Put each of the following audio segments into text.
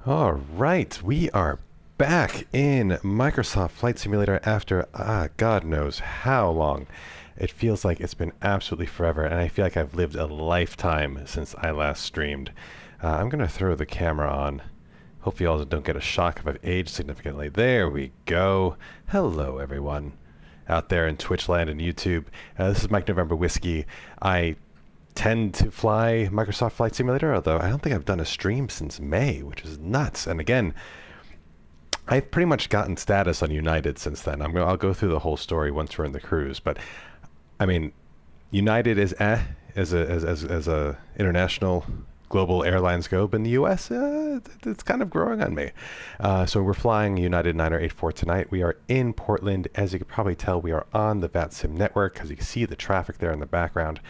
All right, we are back in Microsoft Flight Simulator after God knows how long. It feels like it's been absolutely forever, and I feel like I've lived a lifetime since I last streamed. I'm going to throw the camera on. Hopefully you all don't get a shock if I've aged significantly. There we go. Hello, everyone out there in Twitch land and YouTube. This is Mike November Whiskey. I tend to fly Microsoft Flight Simulator, although I don't think I've done a stream since May, which is nuts. And again, I've pretty much gotten status on United since then. I'll go through the whole story once we're in the cruise, but I mean, United is as a international global airlines go, but in the U.S., it's kind of growing on me. So we're flying United 9084 tonight. We are in Portland. As you can probably tell, we are on the VATSIM network because you can see the traffic there in the background.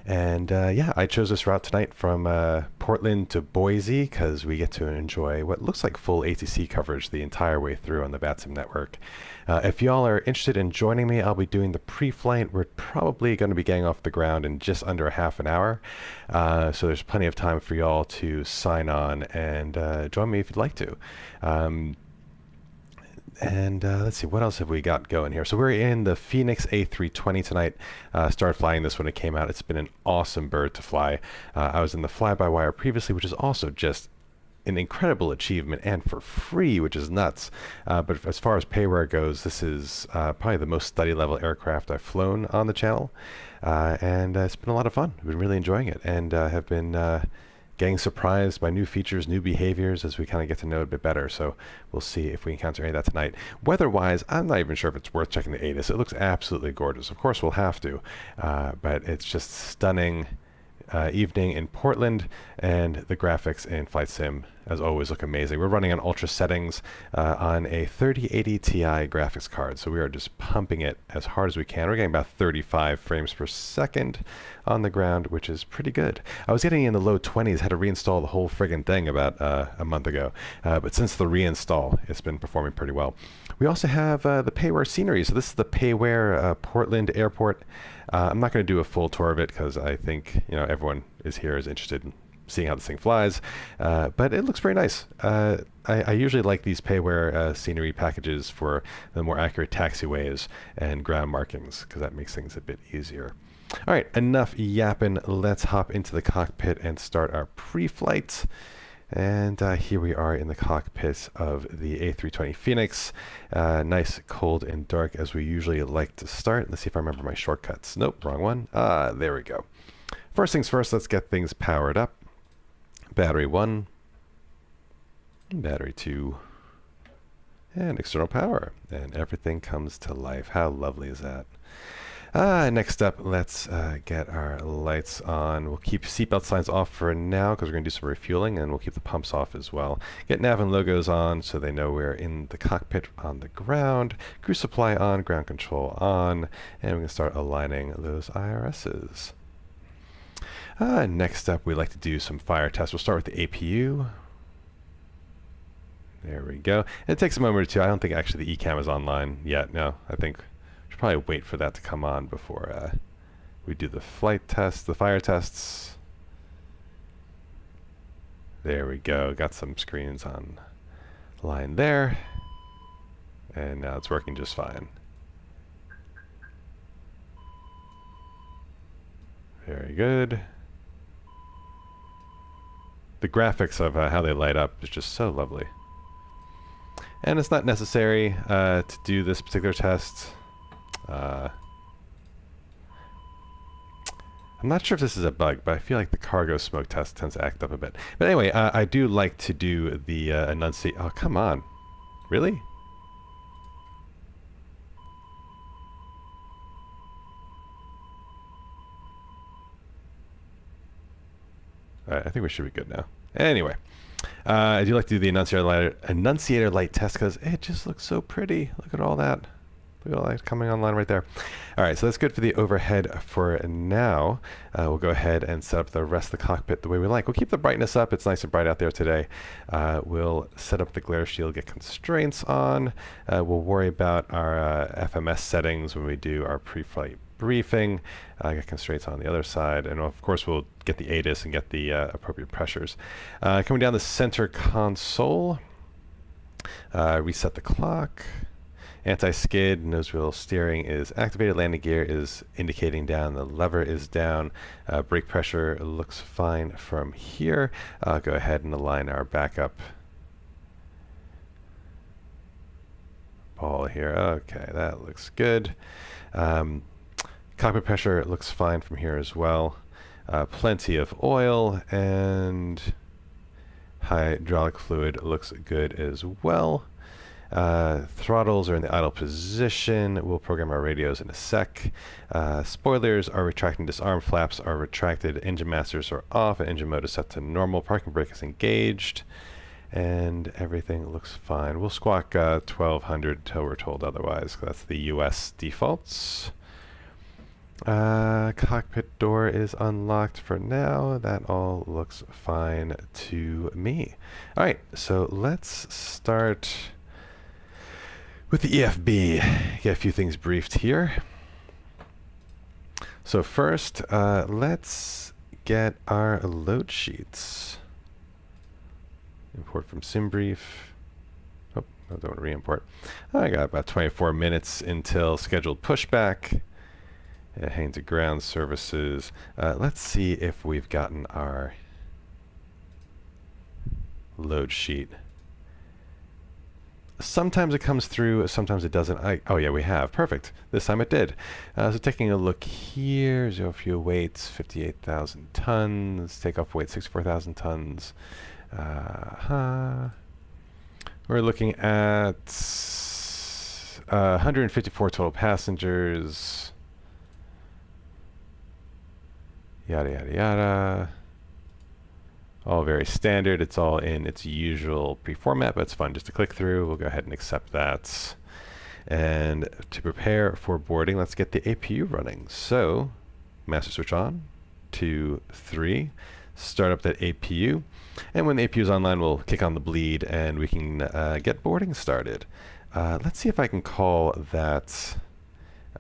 Yeah, I chose this route tonight from Portland to Boise because we get to enjoy what looks like full ATC coverage the entire way through on the VATSIM network. If y'all are interested in joining me, I'll be doing the pre-flight. We're probably going to be getting off the ground in just under a half an hour. So there's plenty of time for y'all to sign on and join me if you'd like to. Let's see, what else have we got going here? So we're in the Fenix A320 tonight. Started flying this when it came out. It's been an awesome bird to fly. I was in the fly-by-wire previously, which is also just an incredible achievement and for free, which is nuts. But as far as payware goes, this is probably the most study-level aircraft I've flown on the channel. It's been a lot of fun. I've been really enjoying it and have been getting surprised by new features, new behaviors as we kind of get to know it a bit better. So we'll see if we encounter any of that tonight. Weather-wise, I'm not even sure if it's worth checking the ATIS. It looks absolutely gorgeous. Of course, we'll have to, but it's just stunning evening in Portland, and the graphics in Flight Sim, as always, look amazing. We're running on ultra settings on a 3080 Ti graphics card, so we are just pumping it as hard as we can. We're getting about 35 frames per second on the ground, which is pretty good. I was getting in the low 20s, had to reinstall the whole friggin' thing about a month ago, but since the reinstall, it's been performing pretty well. We also have the payware scenery. So this is the payware Portland Airport. I'm not going to do a full tour of it because I think everyone is interested in seeing how this thing flies. But it looks very nice. I usually like these payware scenery packages for the more accurate taxiways and ground markings because that makes things a bit easier. All right, enough yapping. Let's hop into the cockpit and start our pre-flight. And here we are in the cockpit of the A320 Fenix. Nice, cold, and dark as we usually like to start. Let's see if I remember my shortcuts. Nope, wrong one. There we go. First things first, let's get things powered up. Battery 1, battery 2, and external power. And everything comes to life. How lovely is that? Next up, let's get our lights on. We'll keep seatbelt signs off for now because we're going to do some refueling, and we'll keep the pumps off as well. Get nav and logos on so they know we're in the cockpit on the ground. Crew supply on, ground control on, and we're going to start aligning those IRSs. Next up, we like to do some fire tests. We'll start with the APU. There we go. It takes a moment or two. I don't think actually the ECAM is online yet. No, I think probably wait for that to come on before we do the flight test, the fire tests. There we go. Got some screens on line there. And now it's working just fine. Very good. The graphics of how they light up is just so lovely. And it's not necessary to do this particular test. I'm not sure if this is a bug, but I feel like the cargo smoke test tends to act up a bit. But anyway, I do like to do the enunciate. Oh, come on. Really? Alright, I think we should be good now. Anyway, I do like to do the enunciator light test because it just looks so pretty. Look at all that. Coming online right there. All right, so that's good for the overhead for now. We'll go ahead and set up the rest of the cockpit the way we like. We'll keep the brightness up. It's nice and bright out there today. We'll set up the glare shield, get constraints on. We'll worry about our FMS settings when we do our pre-flight briefing. Get constraints on the other side, and of course we'll get the ATIS and get the appropriate pressures. Coming down the center console, reset the clock. Anti-skid, nose wheel steering is activated, landing gear is indicating down, the lever is down, brake pressure looks fine from here. I'll go ahead and align our backup ball here. Okay, that looks good. Cockpit pressure looks fine from here as well. Plenty of oil, and hydraulic fluid looks good as well. Throttles are in the idle position. We'll program our radios in a sec. Spoilers are retracting, disarmed, flaps are retracted, engine masters are off, and engine mode is set to normal. Parking brake is engaged, and everything looks fine. We'll squawk 1200 till we're told otherwise. That's the US defaults. Cockpit door is unlocked for now. That all looks fine to me. All right, so let's start with the EFB. Get a few things briefed here. So first, let's get our load sheets. Import from SimBrief. Oh, I don't want to re-import. I got about 24 minutes until scheduled pushback. Heading to ground services. Let's see if we've gotten our load sheet. Sometimes it comes through, sometimes it doesn't. Oh yeah, we have. Perfect. This time it did. So taking a look here, zero fuel weights, 58,000 tons. Takeoff weight, 64,000 tons. We're looking at 154 total passengers. Yada, yada, yada. All very standard. It's all in its usual pre-format, but it's fun just to click through. We'll go ahead and accept that. And to prepare for boarding, let's get the APU running. So, master switch on, 2, 3. Start up that APU. And when the APU is online, we'll kick on the bleed and we can get boarding started. Let's see if I can call that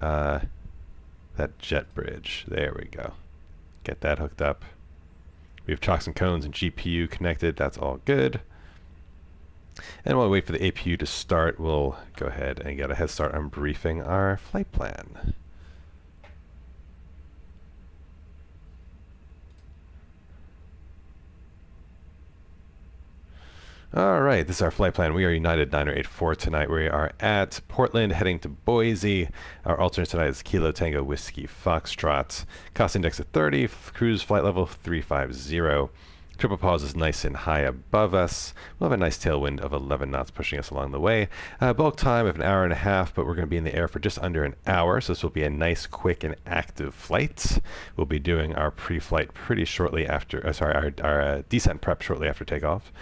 that jet bridge. There we go. Get that hooked up. We have chocks and cones and GPU connected. That's all good. And while we wait for the APU to start, we'll go ahead and get a head start on briefing our flight plan. All right, this is our flight plan. We are United 9084 tonight. We are at Portland, heading to Boise. Our alternate tonight is Kilo Tango Whiskey Foxtrot. Cost index of 30, cruise flight level 350. Triple pause is nice and high above us. We'll have a nice tailwind of 11 knots pushing us along the way. Bulk time of an hour and a half, but we're going to be in the air for just under an hour, so this will be a nice, quick, and active flight. We'll be doing our pre-flight pretty shortly after, our descent prep shortly after takeoff.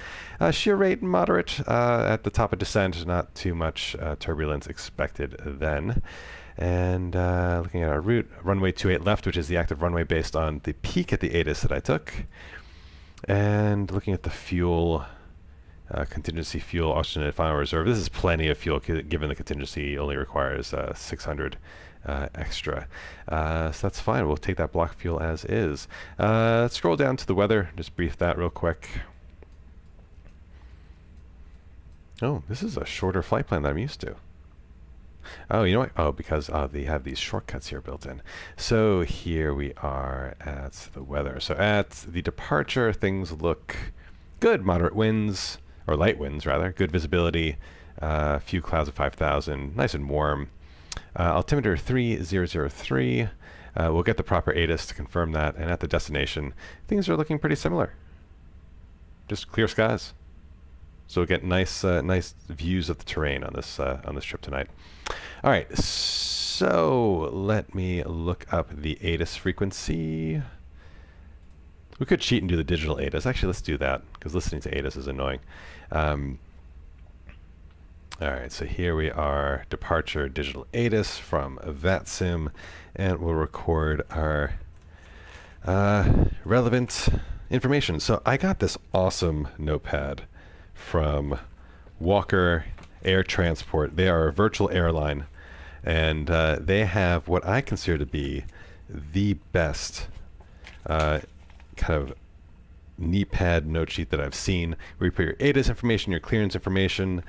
Shear rate moderate at the top of descent, not too much turbulence expected then. And looking at our route, runway 28 left, which is the active runway based on the peak at the ATIS that I took. And looking at the fuel, contingency fuel, oxygenated final reserve. This is plenty of fuel given the contingency only requires 600 extra. So that's fine. We'll take that block fuel as is. Let's scroll down to the weather. Just brief that real quick. Oh, this is a shorter flight plan than I'm used to. Oh, you know what? Oh, because they have these shortcuts here built in. So here we are at the weather. So at the departure, things look good. Moderate winds, or light winds rather. Good visibility. A few clouds of 5,000. Nice and warm. Altimeter 3003. We'll get the proper ATIS to confirm that. And at the destination, things are looking pretty similar. Just clear skies. So we'll get nice views of the terrain on this trip tonight. All right, so let me look up the ATIS frequency. We could cheat and do the digital ATIS. Actually, let's do that, because listening to ATIS is annoying. All right, so here we are, departure digital ATIS from VATSIM, and we'll record our relevant information. So I got this awesome notepad from Walker Air Transport. They are a virtual airline, And they have what I consider to be the best kind of knee pad note sheet that I've seen, where you put your ATIS information, your clearance information,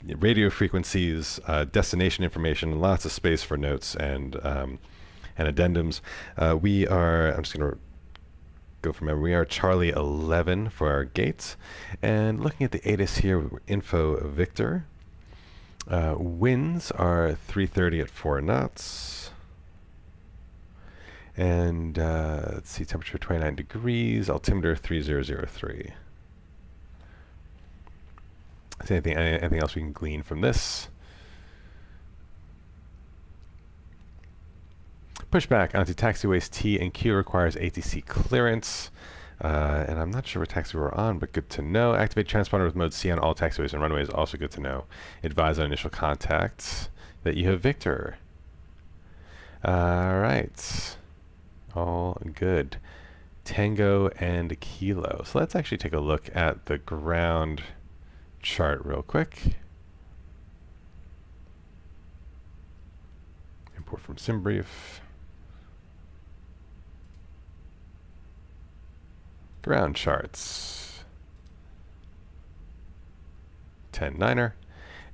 radio frequencies, destination information, and lots of space for notes and addendums. We are, I'm just going to go from memory, we are Charlie 11 for our gates. And looking at the ATIS here, info Victor. Winds are 330 at 4 knots. And let's see, temperature 29 degrees, altimeter 3003. Is there anything else we can glean from this? Pushback onto taxiways T and Q requires ATC clearance. And I'm not sure what taxi we're on, but good to know. Activate transponder with mode C on all taxiways and runways, also good to know. Advise on initial contact that you have Victor. All right. All good. Tango and Kilo. So let's actually take a look at the ground chart real quick. Import from SimBrief. Ground charts. 10-9er.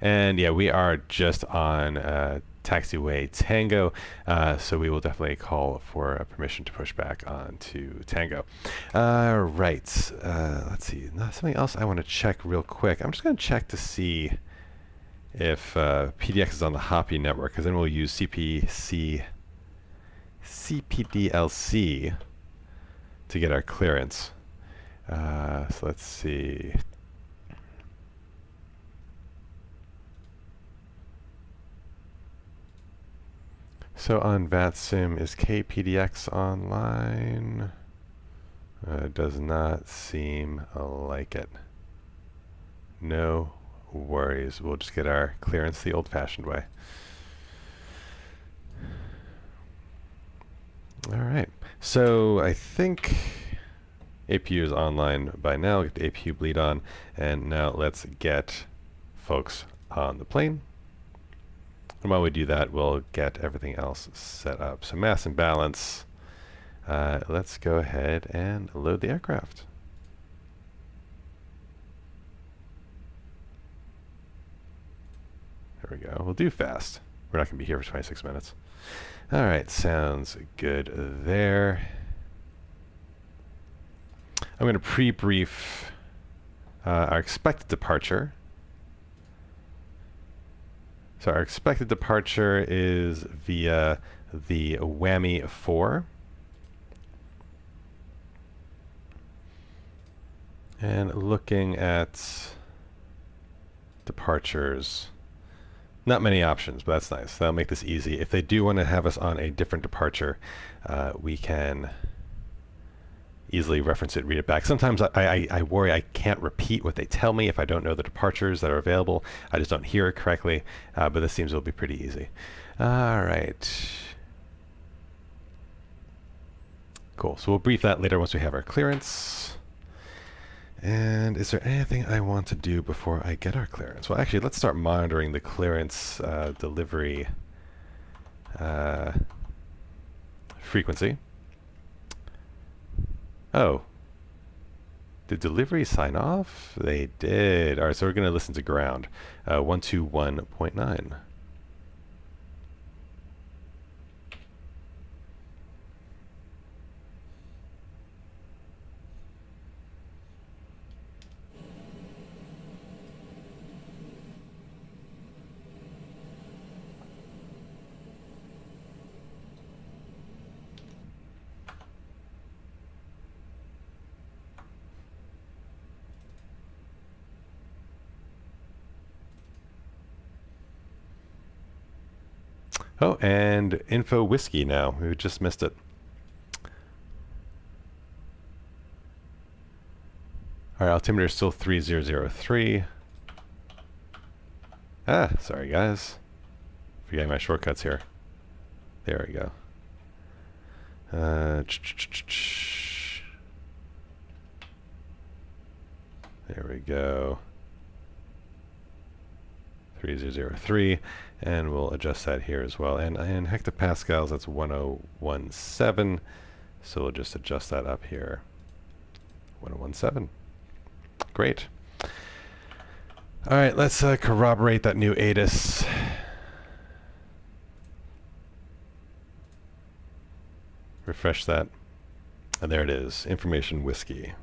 And yeah, we are just on taxiway Tango, so we will definitely call for permission to push back onto Tango. Right, let's see, something else I want to check real quick. I'm just going to check to see if PDX is on the Hoppy network, because then we'll use CPDLC to get our clearance. So let's see. So on VATSIM, is KPDX online? Does not seem like it. No worries. We'll just get our clearance the old-fashioned way. All right. So I think APU is online by now. Get the APU bleed on. And now let's get folks on the plane. And while we do that, we'll get everything else set up. So mass and balance. Let's go ahead and load the aircraft. There we go. We'll do fast. We're not going to be here for 26 minutes. All right, sounds good there. I'm going to pre-brief our expected departure. So our expected departure is via the Whammy 4. And looking at departures, not many options, but that's nice. That'll make this easy. If they do want to have us on a different departure, we can easily reference it, read it back. Sometimes I worry I can't repeat what they tell me if I don't know the departures that are available. I just don't hear it correctly, but this seems it'll be pretty easy. All right. Cool, so we'll brief that later once we have our clearance. And is there anything I want to do before I get our clearance? Well, actually, let's start monitoring the clearance delivery frequency. Oh, did delivery sign off? They did. All right, so we're going to listen to ground. 121.9. Oh, and info whiskey now. We just missed it. Our altimeter is still 3003. Ah, sorry guys. Forgetting my shortcuts here. There we go. There we go. 3003. And we'll adjust that here as well. And in hectopascals, that's 1017. So we'll just adjust that up here. 1017. Great. All right, let's corroborate that new ATIS. Refresh that. And there it is, information whiskey.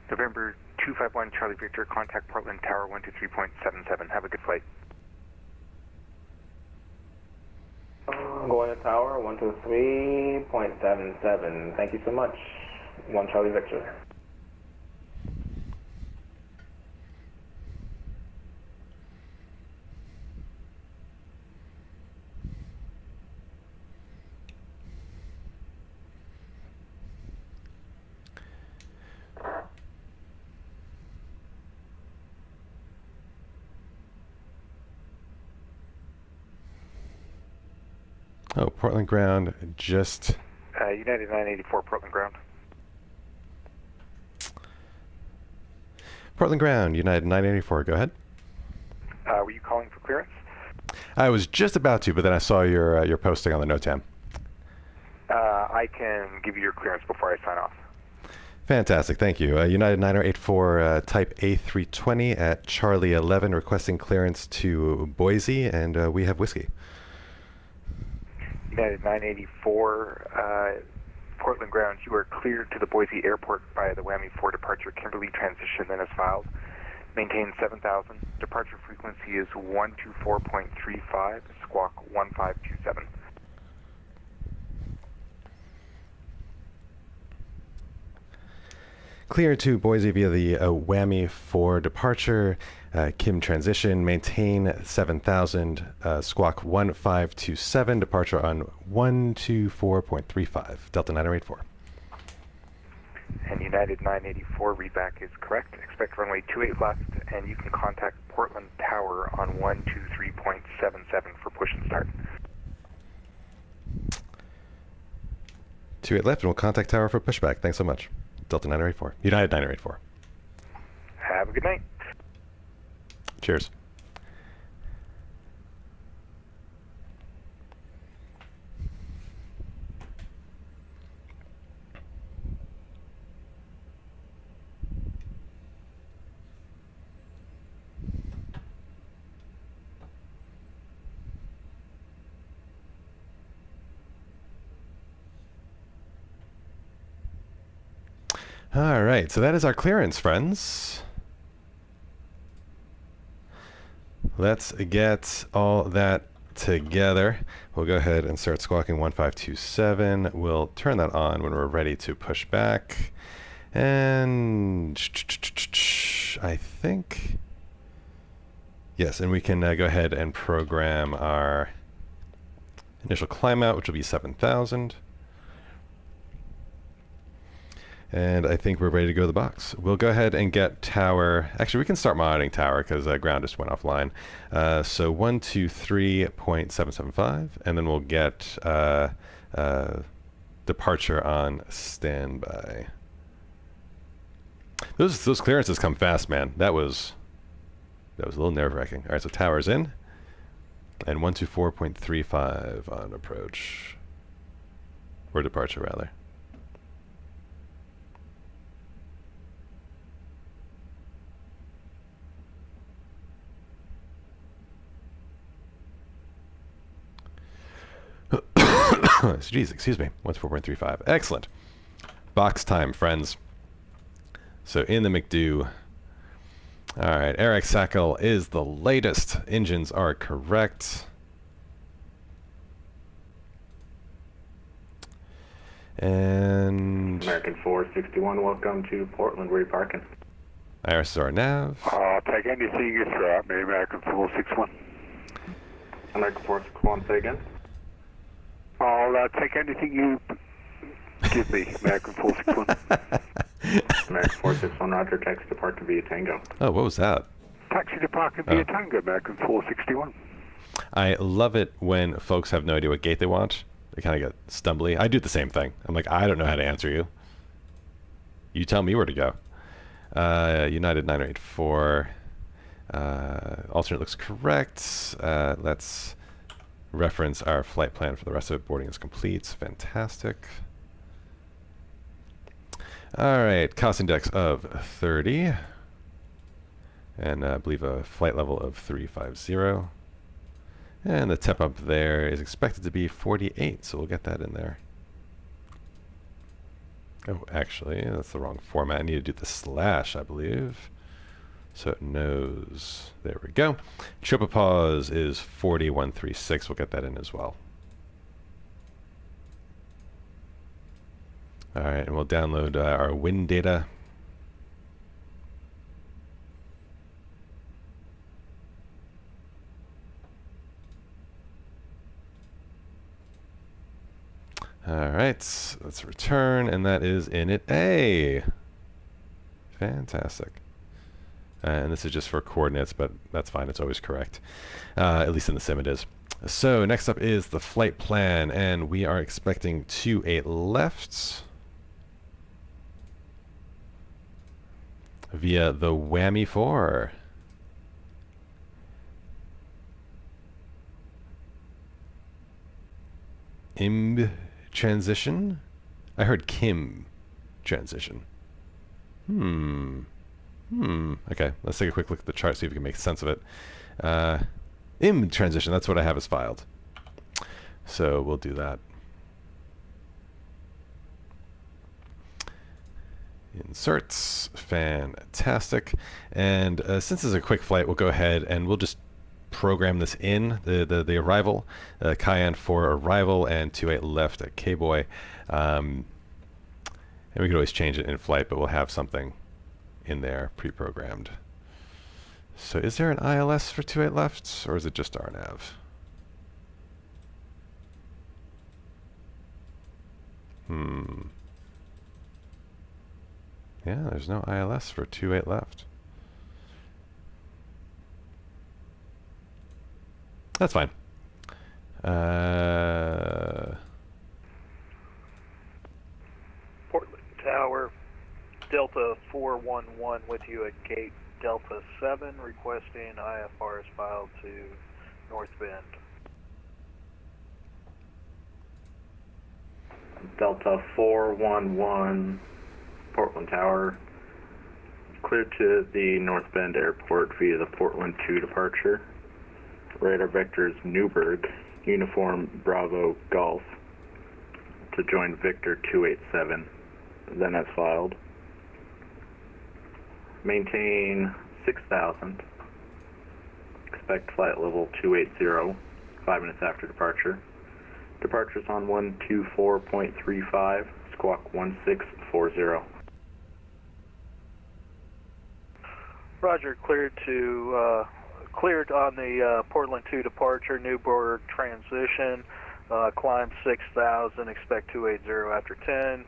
November 251 Charlie Victor, contact Portland Tower 123.77. Have a good flight. Going to Tower 123.77. Thank you so much. 1 Charlie Victor. Oh, Portland ground, just... United 984, Portland ground. Portland ground, United 984, go ahead. Were you calling for clearance? I was just about to, but then I saw your posting on the NOTAM. I can give you your clearance before I sign off. Fantastic, thank you. United 984, type A320 at Charlie 11, requesting clearance to Boise, and we have whiskey. United 984, Portland ground, you are cleared to the Boise airport by the WAMI 4 departure Kimberly transition, then as filed. Maintain 7,000. Departure frequency is 124.35, squawk 1527. Clear to Boise via the WAMI 4 departure, Kim transition, maintain 7,000, squawk 1527, departure on 124.35, Delta 9084. And United 984 readback is correct. Expect runway 28 left, and you can contact Portland Tower on 123.77 for push and start. 28 left, and we'll contact Tower for pushback. Thanks so much. Delta 984. United 984. Have a good night. Cheers. All right, so that is our clearance, friends. Let's get all that together. We'll go ahead and start squawking 1527. We'll turn that on when we're ready to push back. And I think, yes, and we can go ahead and program our initial climb out, which will be 7,000. And I think we're ready to go to the box. We'll go ahead and get tower. Actually, we can start monitoring tower because ground just went offline. So 123.775, and then we'll get departure on standby. Those clearances come fast, man. That was a little nerve-wracking. All right, so tower's in, and 124.35 on approach, or departure rather. geez, excuse me. 14.35. Excellent. Box time, friends. So in the McDo. All right, Eric Sackel is the latest. Engines are correct. And American 461, welcome to Portland. Where are you parking? IRSR nav. Take anything you throw at me, American 461. American 461, say again. I'll take anything you give me, American 461. American 461, roger, taxi to park via Tango. Oh, what was that? Taxi to parking via Tango, American 461. I love it when folks have no idea what gate they want. They kind of get stumbly. I do the same thing. I'm like, I don't know how to answer you. You tell me where to go. United 984. Alternate looks correct. Let's reference our flight plan for the rest of it. Boarding is complete. Fantastic. All right, cost index of 30. And I believe a flight level of 350. And the temp up there is expected to be 48, so we'll get that in there. Oh, actually, that's the wrong format. I need to do the slash, I believe. So it knows. There we go. Tropopause is 4136. We'll get that in as well. All right, and we'll download our wind data. All right, let's return, and that is init A. Fantastic. And this is just for coordinates, but that's fine. It's always correct. At least in the sim it is. So next up is the flight plan, and we are expecting 28 left via the Whammy 4. Transition? I heard Kim transition. Okay, let's take a quick look at the chart, see if we can make sense of it. Transition, that's what I have as filed. So we'll do that. Inserts, fantastic. And since it's a quick flight, we'll go ahead and we'll just program this in, the arrival, Cayenne 4 arrival, and 28 left at KBOI. And we could always change it in flight, but we'll have something in there pre-programmed. So is there an ILS for 28 left, or is it just RNAV? Yeah, there's no ILS for 28 left. That's fine. Portland Tower, Delta 411 with you at gate Delta 7, requesting IFRs filed to North Bend. Delta 411, Portland Tower, cleared to the North Bend Airport via the Portland 2 departure. Radar vectors Newburgh, Uniform Bravo Golf, to join Victor 287, then as filed. Maintain 6,000. Expect flight level 280, 5 minutes after departure. Departures on 124.35, squawk 1640. Roger, cleared on the Portland 2 departure, Newburgh transition, climb 6,000, expect 280 after 10.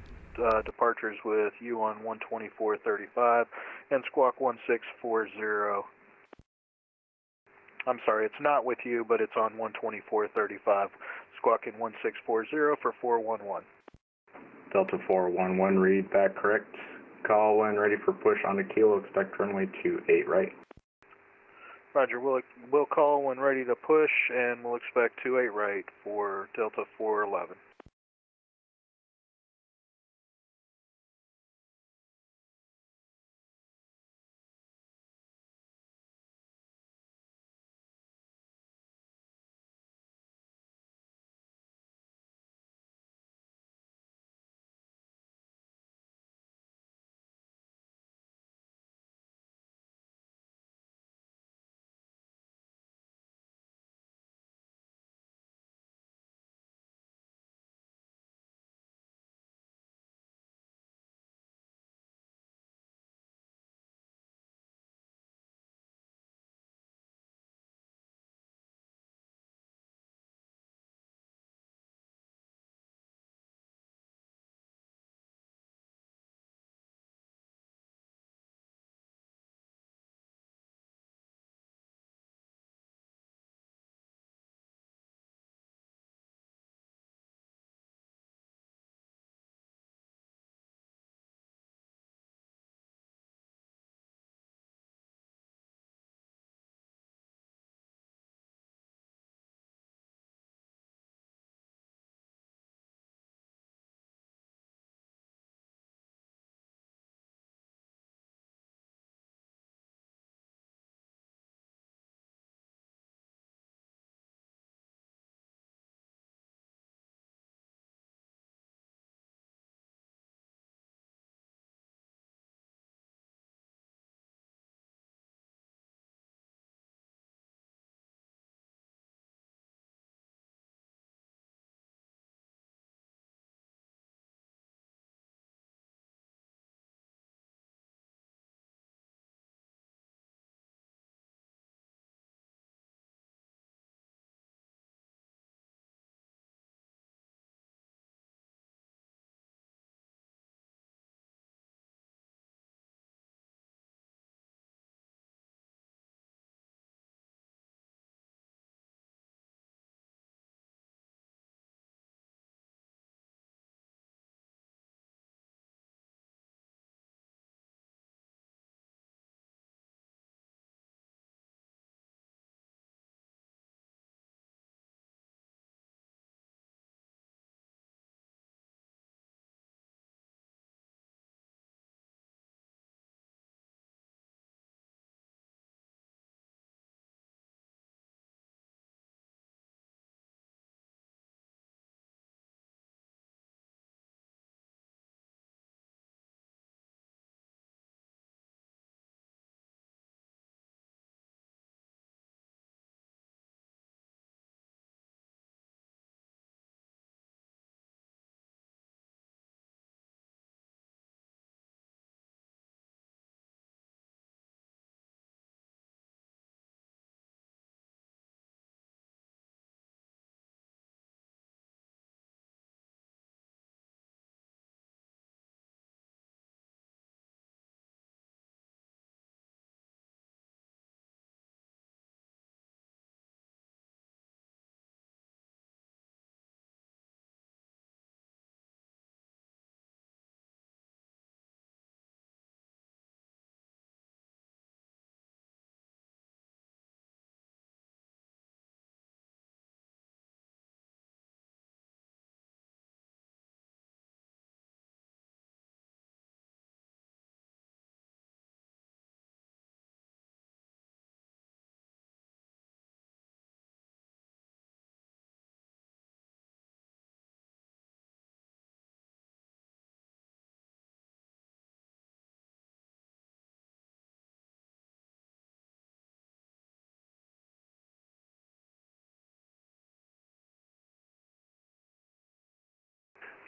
Departures with you on 124.35 and squawk 1640. I'm sorry, it's not with you, but it's on 124.35. Squawking 1640 for 411. Delta 411, read back correct. Call when ready for push on the kilo, expect runway 28 right. Roger, we'll call when ready to push, and we'll expect 28 right for Delta 411.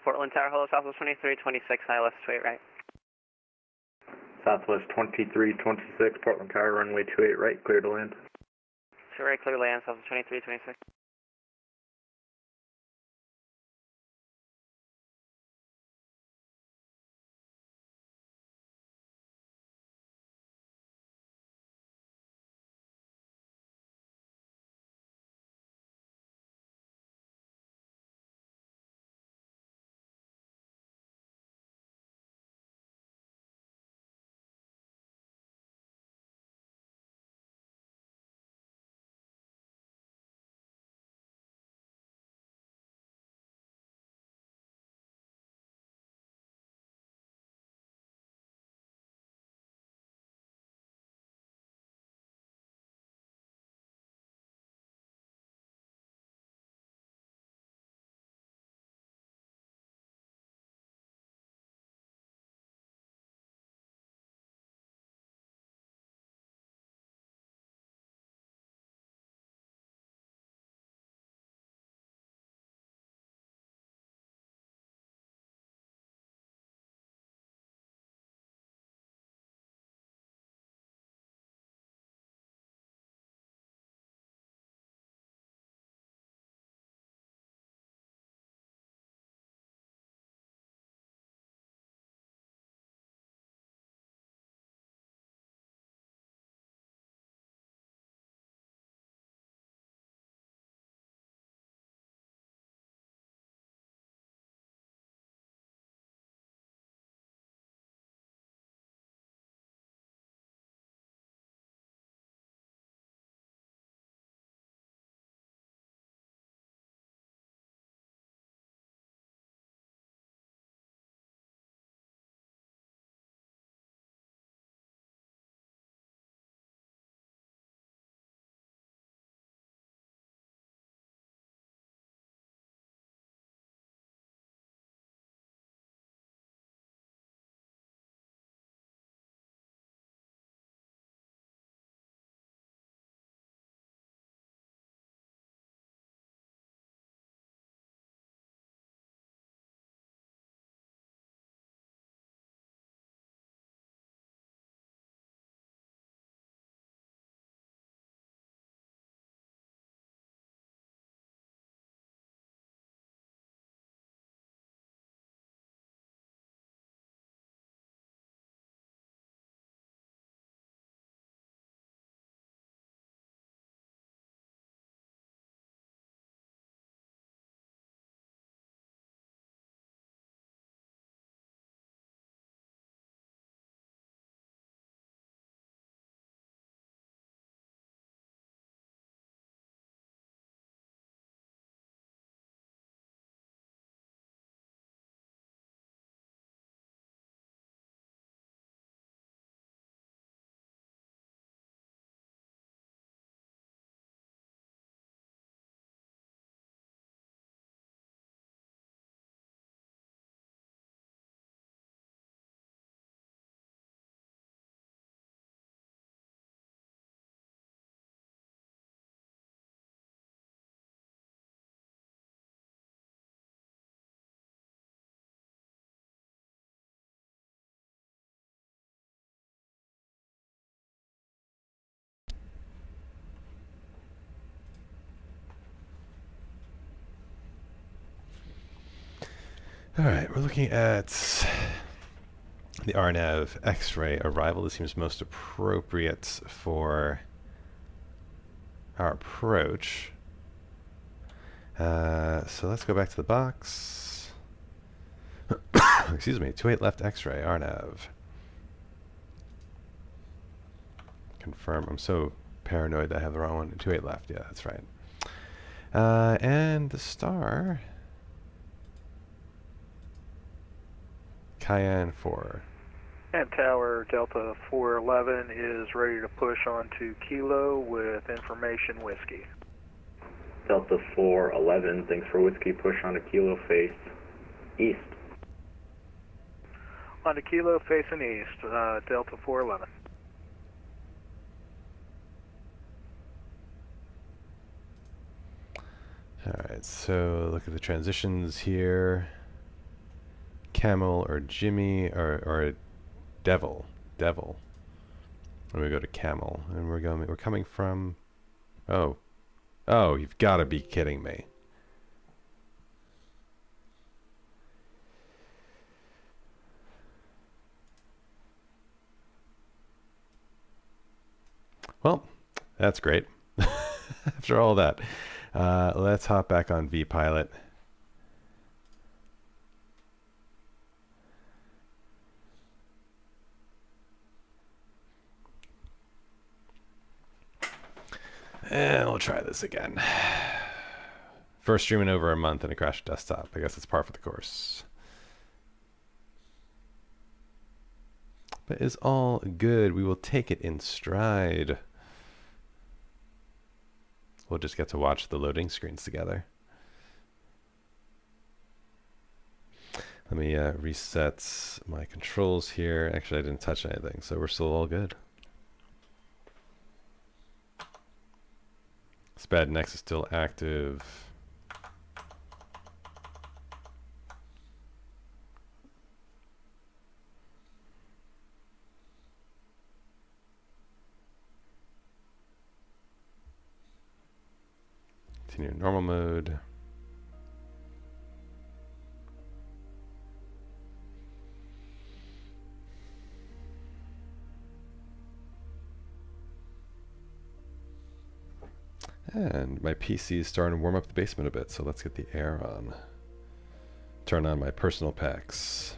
Portland Tower, hello, Southwest 2326, ILS 28 right. Southwest 2326, Portland Tower, runway 28 right, clear to land. So right, clear land, Southwest 2326. All right, we're looking at the RNAV X-ray arrival. This seems most appropriate for our approach. So let's go back to the box. Excuse me, 28 left X-ray, RNAV. Confirm, I'm so paranoid that I have the wrong one. 28 left, yeah, that's right. And the star, Cayenne 4. And Tower Delta 411 is ready to push on to Kilo with information whiskey. Delta 411, thanks for whiskey, push on to Kilo, face east. On to Kilo, facing east, Delta 411. All right, so look at the transitions here. Camel or Jimmy or Devil. Devil. And we go to Camel, and we're coming from. Oh, you've got to be kidding me. Well, that's great. After all that, let's hop back on vPilot. And we'll try this again. First stream in over a month and a crashed desktop. I guess it's par for the course. But it's all good. We will take it in stride. We'll just get to watch the loading screens together. Let me reset my controls here. Actually, I didn't touch anything, so we're still all good. SPAD Next is still active. Continue normal mode. And my PC is starting to warm up the basement a bit, so let's get the air on. Turn on my personal packs.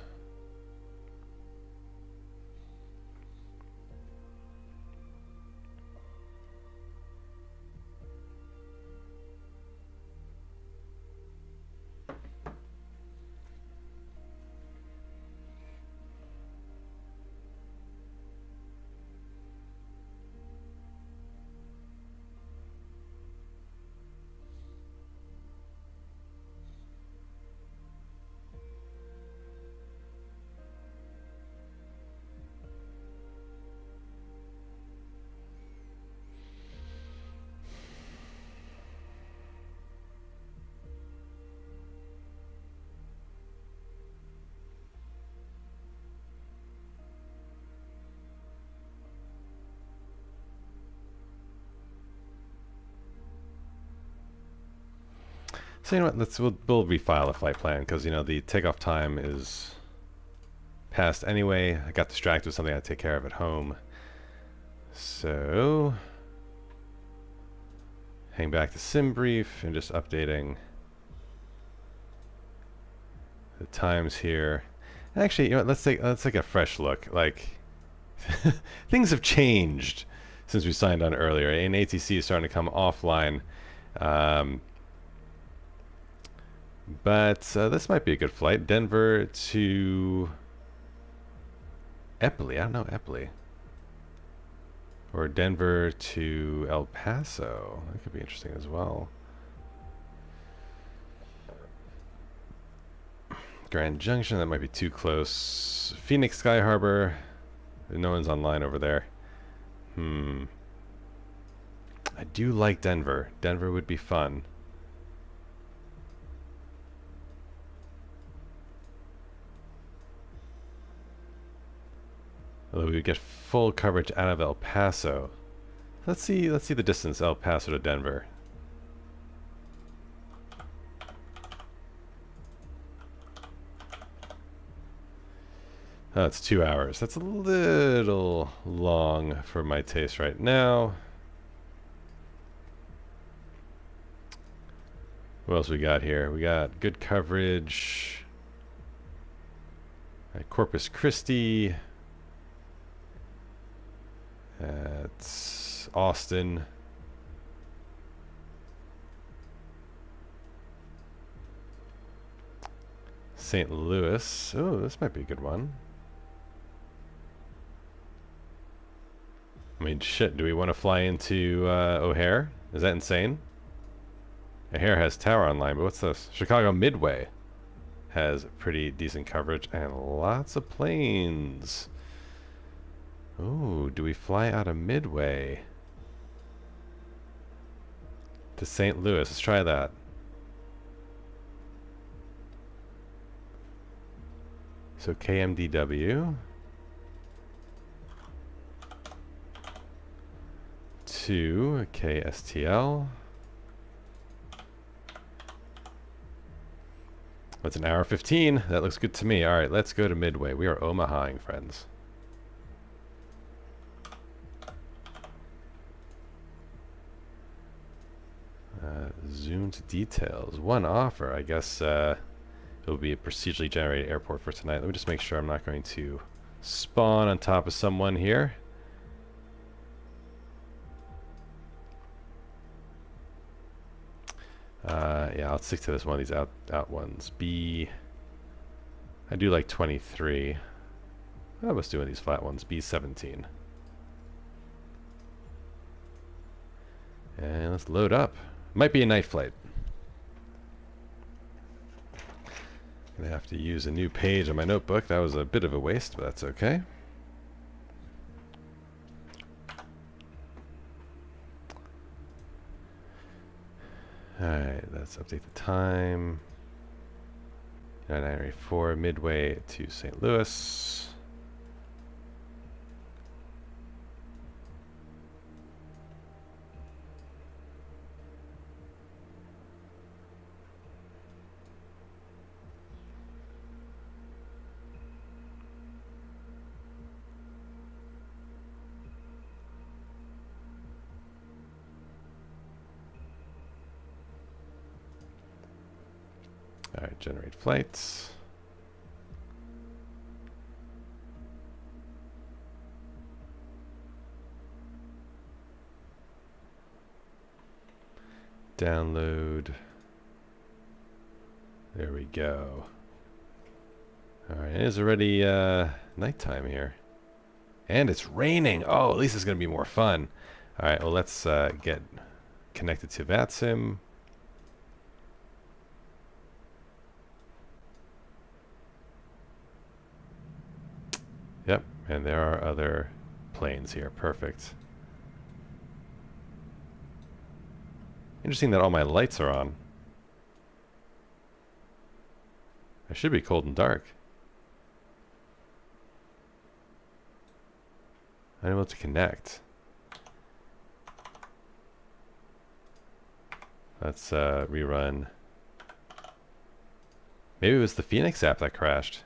So you know what? We'll refile the flight plan because you know the takeoff time is past anyway. I got distracted with something I had to take care of at home. So hang back to SimBrief and just updating the times here. Actually, you know what? Let's take a fresh look. Like things have changed since we signed on earlier, and ATC is starting to come offline. But this might be a good flight. Denver to Eppley. I don't know Eppley. Or Denver to El Paso. That could be interesting as well. Grand Junction, that might be too close. Phoenix Sky Harbor. No one's online over there. I do like Denver. Denver would be fun. Although we would get full coverage out of El Paso. Let's see the distance El Paso to Denver. Oh, it's 2 hours. That's a little long for my taste right now. What else we got here? We got good coverage at Corpus Christi. At Austin. St. Louis. Oh, this might be a good one. I mean, shit, do we want to fly into O'Hare? Is that insane? O'Hare has tower online, but what's this? Chicago Midway has pretty decent coverage and lots of planes. Ooh, do we fly out of Midway to St. Louis? Let's try that. So KMDW to KSTL. That's an hour 15. That looks good to me. All right, let's go to Midway. We are Omahaing, friends. Zoom to details. One offer. I guess it will be a procedurally generated airport for tonight. Let me just make sure I'm not going to spawn on top of someone here. Yeah, I'll stick to this one of these out ones. I do like 23. I was doing these flat ones. B17. And let's load up. Might be a night flight. Gonna have to use a new page on my notebook. That was a bit of a waste, but that's okay. Alright, let's update the time. 984 Midway to St. Louis. Alright, generate flights. Download. There we go. Alright, it is already nighttime here. And it's raining. Oh, at least it's going to be more fun. Alright, well let's get connected to VATSIM. Yep, and there are other planes here. Perfect. Interesting that all my lights are on. I should be cold and dark. I'm able to connect. Let's rerun. Maybe it was the Fenix app that crashed.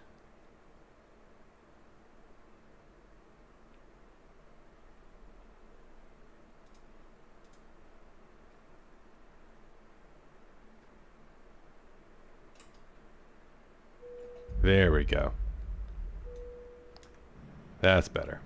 There we go. That's better.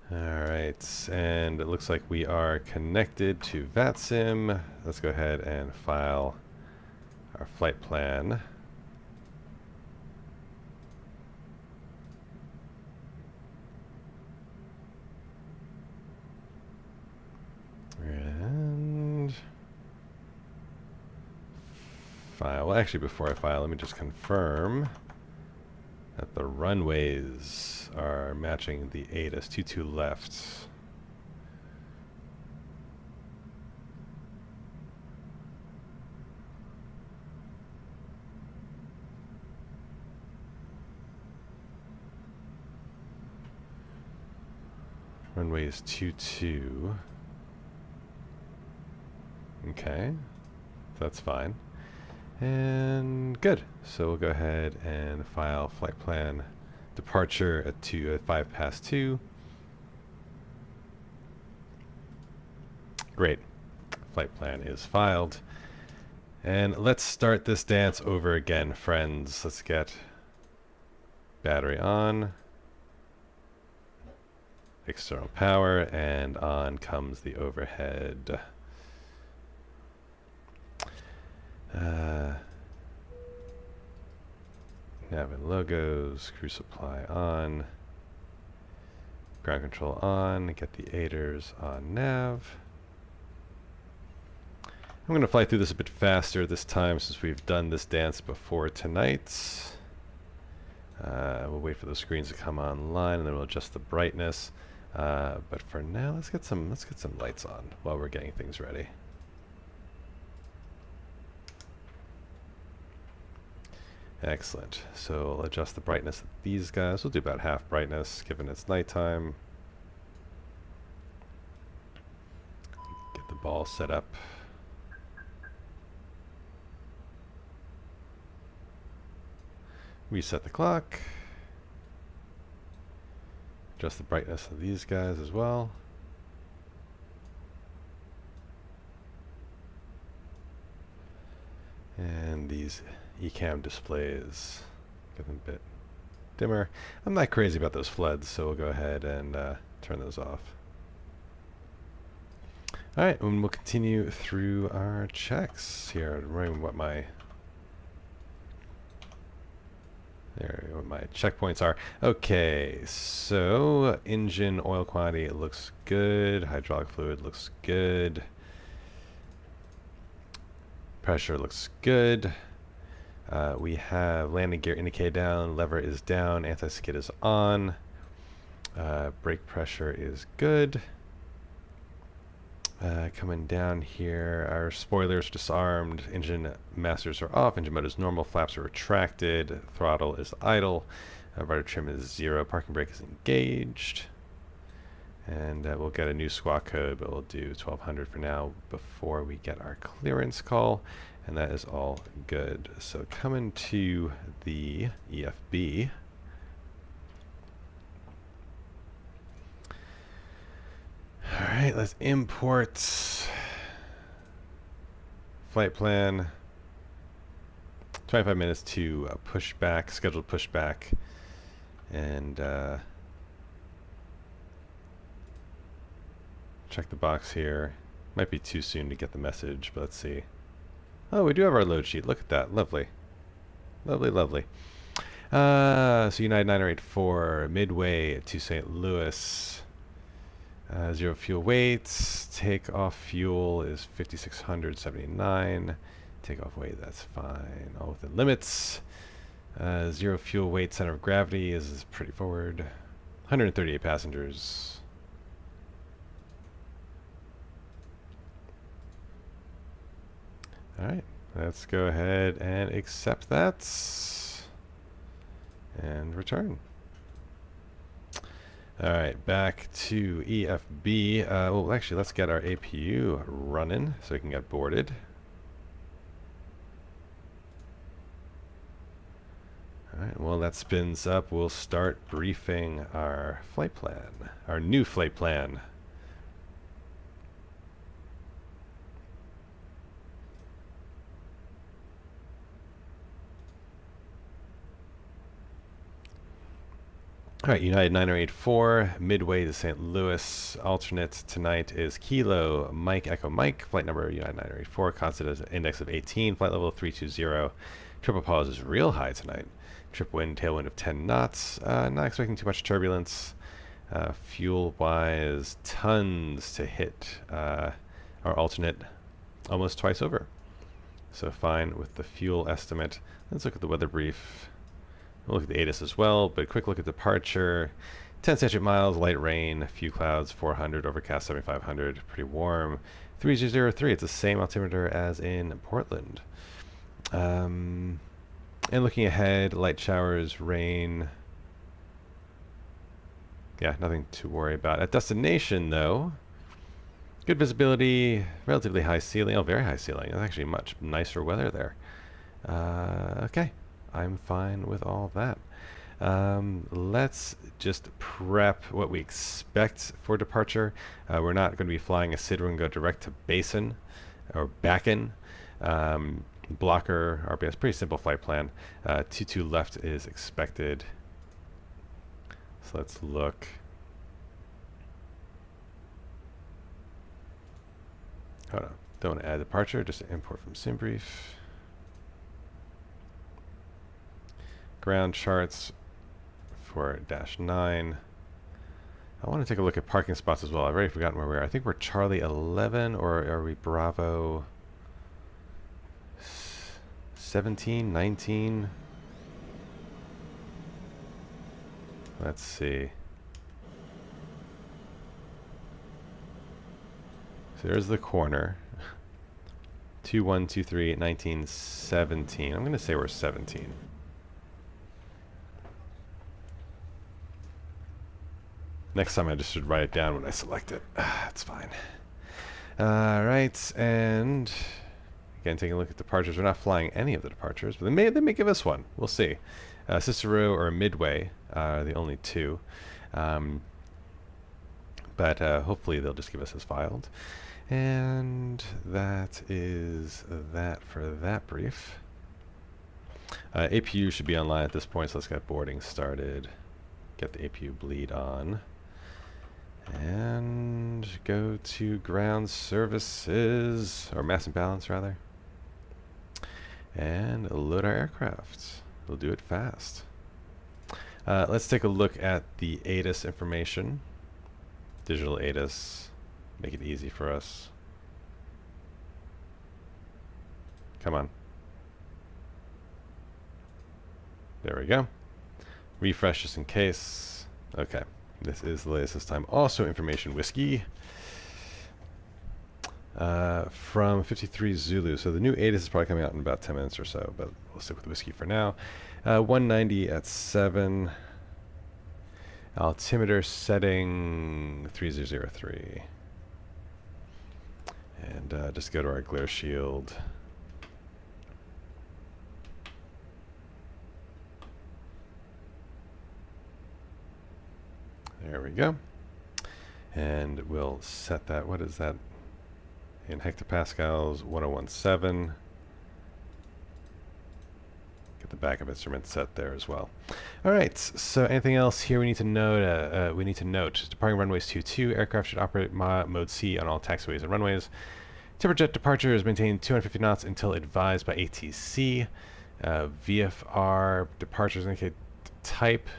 Alright, and it looks like we are connected to VATSIM. Let's go ahead and file our flight plan. And file. Well, actually, before I file, let me just confirm that the runways are matching the ATIS 22 left. Runway is 22. Okay, that's fine. And good. So we'll go ahead and file flight plan departure at 5:02. Great. Flight plan is filed. And let's start this dance over again, friends. Let's get battery on. External power, and on comes the overhead. Nav and logos, crew supply on, ground control on, get the aiders on nav. I'm going to fly through this a bit faster this time since we've done this dance before tonight. We'll wait for the screens to come online, and then we'll adjust the brightness. But for now, let's get some lights on while we're getting things ready. Excellent. So we'll adjust the brightness of these guys. We'll do about half brightness, given it's nighttime. Get the ball set up. Reset the clock. Adjust the brightness of these guys as well. And these eCam displays, get them a bit dimmer. I'm not crazy about those floods, so we'll go ahead and turn those off. Alright, and we'll continue through our checks here. Remembering what my checkpoints are. Okay, so engine oil quantity looks good. Hydraulic fluid looks good. Pressure looks good. We have landing gear indicator down, lever is down, anti-skid is on. Brake pressure is good. Coming down here, our spoilers disarmed, engine masters are off, engine mode is normal, flaps are retracted, throttle is idle, rudder trim is 0, parking brake is engaged. And we'll get a new squawk code, but we'll do 1200 for now before we get our clearance call, and that is all good. So coming to the EFB. Alright, let's import flight plan. 25 minutes to pushback, scheduled pushback, and check the box here. Might be too soon to get the message, but let's see. Oh, we do have our load sheet. Look at that. Lovely. Lovely, lovely. So United 984, Midway to St. Louis. 0 fuel weights. Takeoff fuel is 5,679. Takeoff weight, that's fine. All within limits. 0 fuel weight, center of gravity is pretty forward. 138 passengers. Alright, let's go ahead and accept that. And return. Alright, back to EFB. Well, actually, let's get our APU running so we can get boarded. Alright, well, that spins up. We'll start briefing our flight plan, our new flight plan. Alright, United 9084, Midway to St. Louis. Alternate tonight is Kilo Mike Echo Mike. Flight number United 9084, constant as an index of 18. Flight level 320. Triple pause is real high tonight. Trip wind, tailwind of 10 knots. Not expecting too much turbulence. Fuel-wise, tons to hit our alternate almost twice over. So fine with the fuel estimate. Let's look at the weather brief. We'll look at the ATIS as well, but quick look at departure. 10 statute miles, light rain, few clouds, 400, overcast 7500, pretty warm. 3003, it's the same altimeter as in Portland. And looking ahead, light showers, rain. Yeah, nothing to worry about. At destination, though, good visibility, relatively high ceiling. Oh, very high ceiling. That's actually much nicer weather there. Okay. I'm fine with all of that. Let's just prep what we expect for departure. We're not going to be flying a SID. We're going to go direct to Basin or Bakken. Blocker, RBS, pretty simple flight plan. 22 left is expected. So let's look. Hold on. Don't want to add departure, just import from SimBrief. Ground charts for -9. I want to take a look at parking spots as well. I've already forgotten where we are. I think we're Charlie 11, or are we Bravo 17, 19? Let's see. So there's the corner. 2123 1917. I'm going to say we're 17. Next time I just should write it down when I select it. It's fine. Right, and again, taking a look at departures. We're not flying any of the departures, but they may give us one. We'll see. Cicero or Midway are the only two. But hopefully they'll just give us as filed. And that is that for that brief. APU should be online at this point, so let's get boarding started. Get the APU bleed on. And go to ground services, or mass and balance rather. And load our aircraft. We'll do it fast. Let's take a look at the ATIS information. Digital ATIS. Make it easy for us. Come on. There we go. Refresh just in case. Okay. This is the latest this time. Also information whiskey. From 53 Zulu. So the new ATIS is probably coming out in about 10 minutes or so, but we'll stick with whiskey for now. 190 at 7. Altimeter setting 3003. And just go to our glare shield. There we go. And we'll set that. What is that? In hectopascals, 1017. Get the backup instrument set there as well. All right. So anything else here we need to note? Departing runways 22. Aircraft should operate mode C on all taxiways and runways. Temperjet departure is maintained 250 knots until advised by ATC. VFR departures indicate type.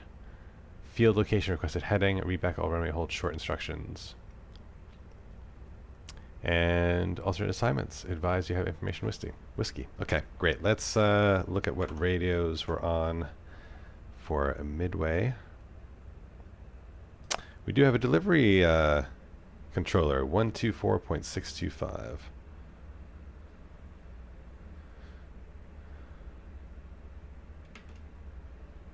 Field location requested heading. Read back all runway hold short instructions. And alternate assignments. Advise you have information whiskey. Okay, great. Let's look at what radios we're on for a Midway. We do have a delivery controller, 124.625.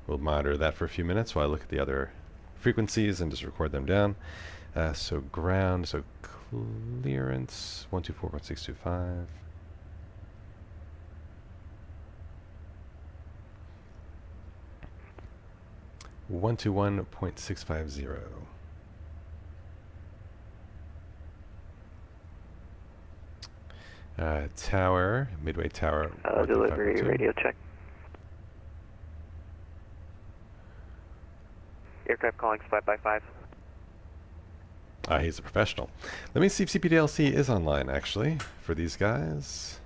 We'll monitor that for a few minutes while I look at the other frequencies and just record them down. So ground, so clearance, 124.625. One to 1.650. Tower, Midway Tower. Delivery radio check. Aircraft calling flight by 5. He's a professional. Let me see if CPDLC is online, actually, for these guys.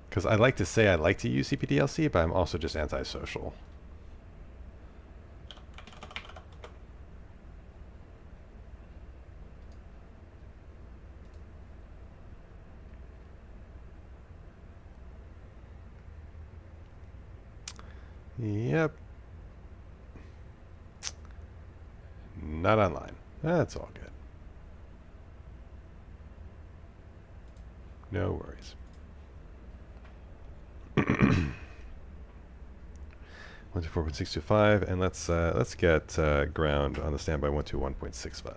Because I like to say I like to use CPDLC, but I'm also just antisocial. Yep. Not online. That's all good. No worries. 124.625, and let's get ground on the standby 121.65.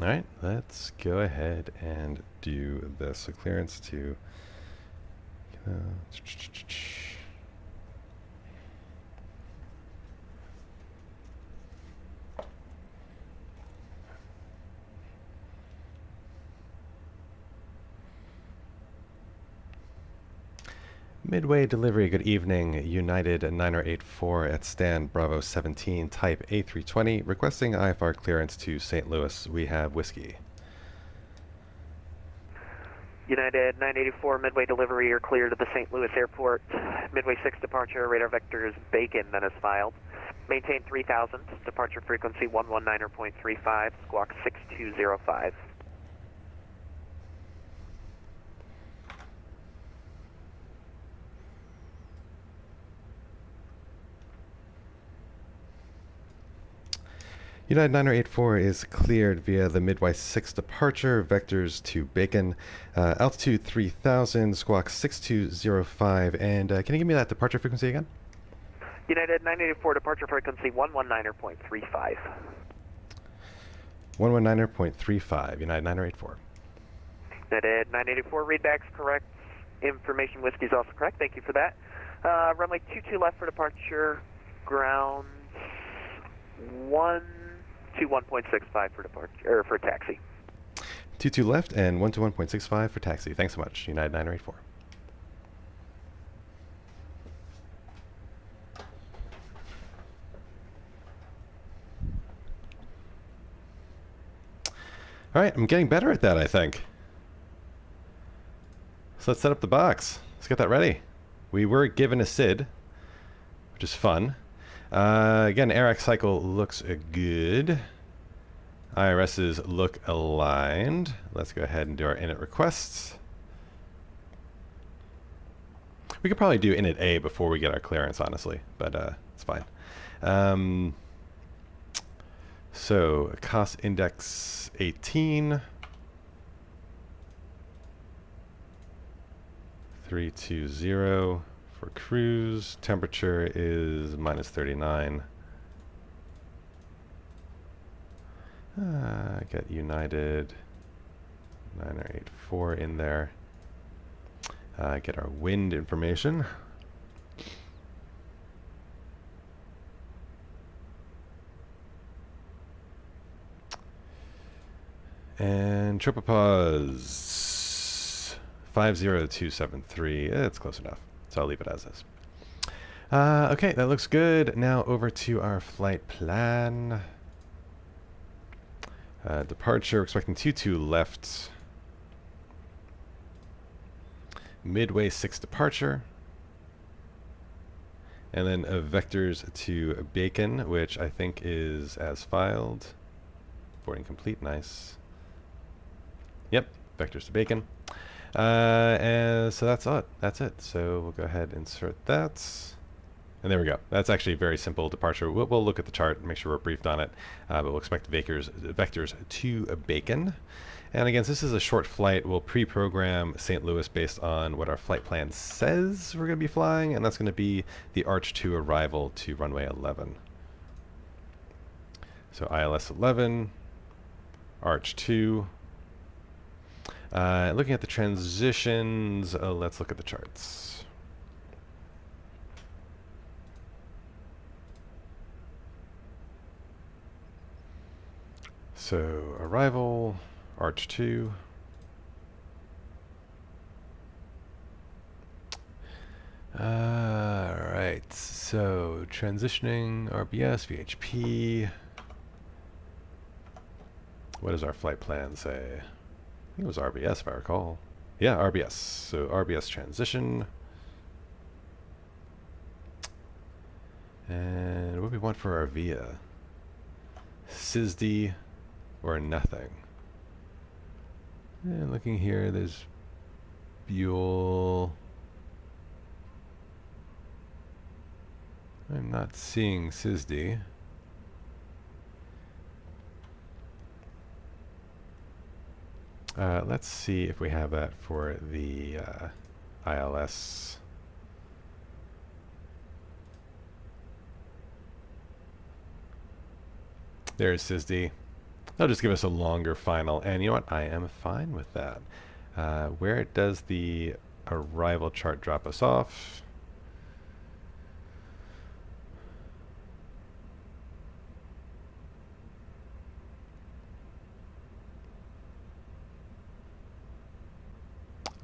All right, let's go ahead and do this. So clearance to Midway delivery, good evening. United 9084 at stand Bravo 17, type A320, requesting IFR clearance to St. Louis. We have whiskey. United 984 Midway delivery, you're clear to the St. Louis airport. Midway 6 departure, radar vectors Bacon, then is filed. Maintain 3000, departure frequency 119.35, squawk 6205. United 9084 is cleared via the Midway 6 departure, vectors to Bacon, altitude 3000, squawk 6205, and can you give me that departure frequency again? United 984 departure frequency 119.35. 119.35, United 9084. United 984 readback's correct. Information whiskey's also correct. Thank you for that. Runway 22 left for departure. Ground 121.65 for departure or for taxi. 22 left and 121.65 for taxi. Thanks so much, United 9084. All right, I'm getting better at that, I think. So let's set up the box. Let's get that ready. We were given a SID, which is fun. Again, AirX cycle looks good. IRSs look aligned. Let's go ahead and do our init requests. We could probably do init A before we get our clearance, honestly, but it's fine. So cost index 18. 320 for cruise. Temperature is minus 39. Get United 9084 in there. Get our wind information. And tropopause 50273. It's close enough, so I'll leave it as is. Okay, that looks good. Now over to our flight plan. Departure, expecting 22 left. Midway 6 departure. And then vectors to Bacon, which I think is as filed. Boarding complete, nice. Yep, vectors to Bacon. And so that's it. That's it. So we'll go ahead and insert that. And there we go. That's actually a very simple departure. We'll look at the chart and make sure we're briefed on it. But we'll expect vectors to Bacon. And again, since this is a short flight, we'll pre-program St. Louis based on what our flight plan says we're going to be flying. And that's going to be the Arch 2 arrival to runway 11. So ILS 11, Arch 2. Looking at the transitions, let's look at the charts. So arrival, Arch 2. Alright, so transitioning, RBS, VHP. What does our flight plan say? I think it was RBS if I recall. Yeah, RBS. So RBS transition. And what do we want for our VIA? SISD or nothing. And looking here, there's Buell. I'm not seeing SISD. Let's see if we have that for the ILS. There's SISD. That'll just give us a longer final, and you know what? I am fine with that. Where does the arrival chart drop us off?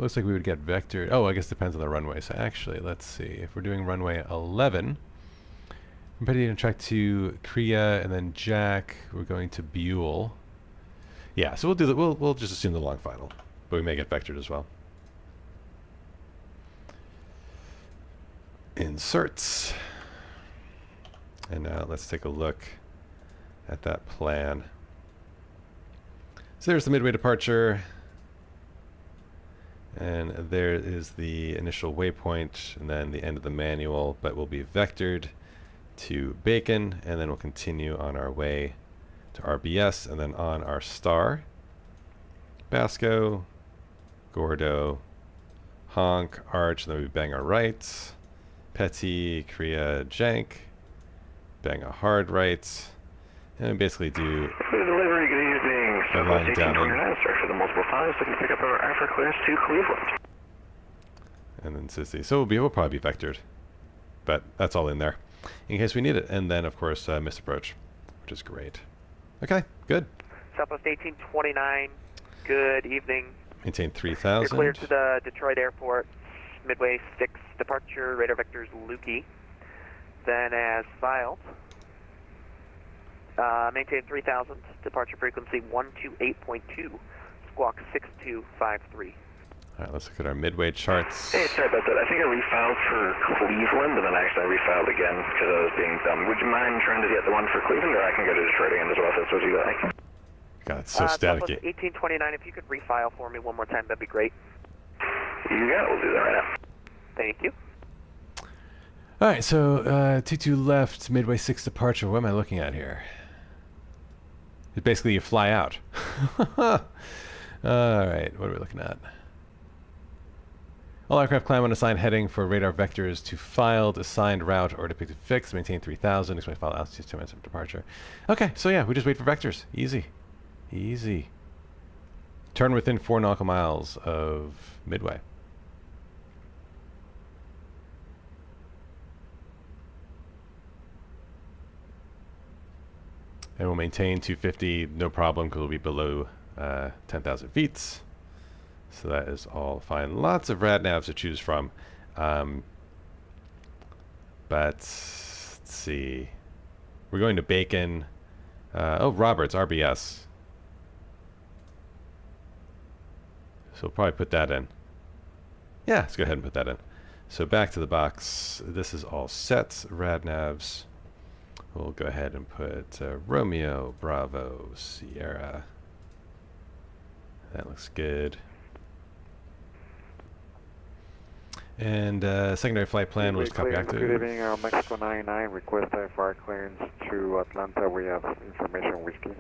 Looks like we would get vectored. Oh, I guess it depends on the runway. So actually, let's see. If we're doing runway 11, I'm ready to track to Korea and then Jack. We're going to Buell. Yeah, so we'll do that. We'll just assume the long final, but we may get vectored as well. Inserts. And now let's take a look at that plan. So there's the midway departure. And there is the initial waypoint, and then the end of the manual, but we'll be vectored to Bacon, and then we'll continue on our way to RBS, and then on our star, Basco, Gordo, Honk, Arch, and then we bang our right, Petty, Korea, Jank, bang a hard right, and we basically do Delivery, good evening. a line down in, Structure the multiple times, looking to pick up our Africa clearance to Cleveland. and then Sissy. So we'll probably be vectored, but that's all in there in case we need it. And then, of course, missed approach, which is great. Okay, good. Southwest 1829, good evening. Maintain You're 3,000. clear to the Detroit Airport, Midway 6 departure, radar vectors Lukey. Then as filed, maintain 3,000, departure frequency 128.2, squawk 6253. All right, let's look at our midway charts. Hey, sorry about that. I think I refiled for Cleveland, and then actually I refiled again because I was being dumb. Would you mind trying to get the one for Cleveland, or I can go to Detroit again as well, if that's what you like? God, it's so staticky. Southwest 1829, if you could refile for me one more time, that'd be great. You got it. We'll do that right now. Thank you. All right, so 22 left, midway 6 departure. What am I looking at here? It's basically you fly out. All right, what are we looking at? All aircraft climb on assigned heading for radar vectors to filed, assigned route, or depicted fixed. Maintain 3,000. Expect file altitude 2 minutes of departure. Okay, so yeah, we just wait for vectors. Easy. Easy. Turn within 4 nautical miles of midway. And we'll maintain 250, no problem, because we'll be below 10,000 feet. So that is all fine. Lots of rad navs to choose from. But let's see. We're going to Bacon. Oh, Roberts, RBS. So we'll probably put that in. Yeah, let's go ahead and put that in. So back to the box. This is all set. Rad navs. We'll go ahead and put Romeo, Bravo, Sierra. That looks good. And secondary flight plan was copy active. Good evening, Mexico 99. Request IFR clearance to Atlanta. We have information whiskey.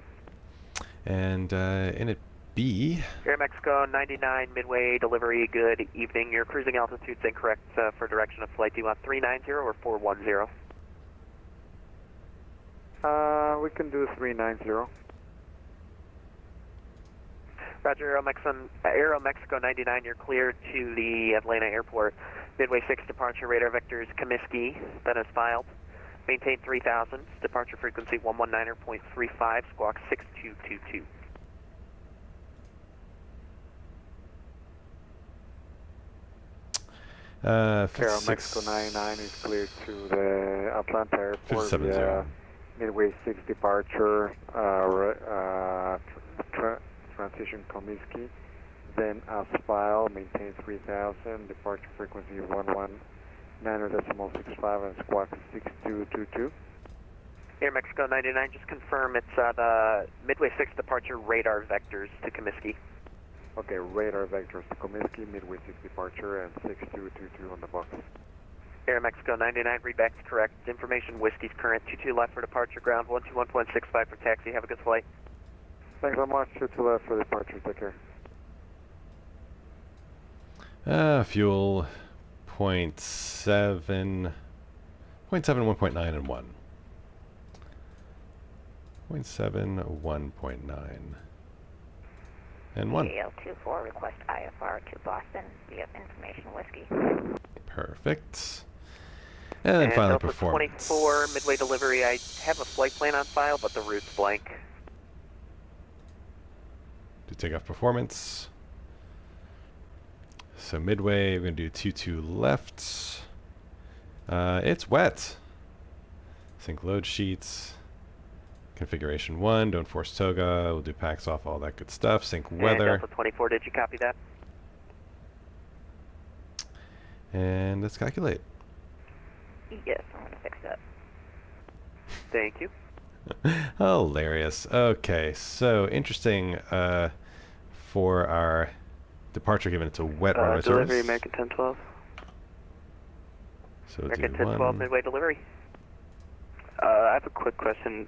And in it B. Air Mexico 99, midway delivery, good evening. Your cruising altitude's incorrect for direction of flight. Do you want 390 or 410? We can do 390. Roger, Aero Mexico 99, you're cleared to the Atlanta Airport. Midway 6 departure, radar vectors Comiskey, that is filed. Maintain 3,000, departure frequency 119.35, squawk 6222. Aero Mexico 99 is cleared to the Atlanta Airport via Midway 6 departure, transition Comiskey, then as filed, maintain 3,000, departure frequency 119.65 and squawk 6222. Air Mexico 99, just confirm it's the Midway 6 departure radar vectors to Comiskey. Okay, radar vectors to Comiskey, Midway 6 departure and 6222 on the box. Air Mexico 99, readback's correct. Information, whiskey's current, 22 left for departure, ground 121.65 for taxi. Have a good flight. Thanks so much. 22 left for departure. Take care. Fuel 0.7, 1.9, and 1. 0.7, 1.9. And 1. KL24, request IFR to Boston via information whiskey. Perfect. And then finally Delta performance. 24, midway delivery. I have a flight plan on file, but the route's blank. Do takeoff performance. So midway, we're going to do 22 left. It's wet. Sync load sheets. Configuration 1, don't force toga. We'll do packs off, all that good stuff. Sync weather. And Delta 24, did you copy that? And let's calculate. Yes, I'm going to fix that. Thank you. Hilarious. Okay, so interesting for our departure, given it's a wet runway Delivery, service. American 1012. So we'll American do 1012, 1. midway delivery. I have a quick question.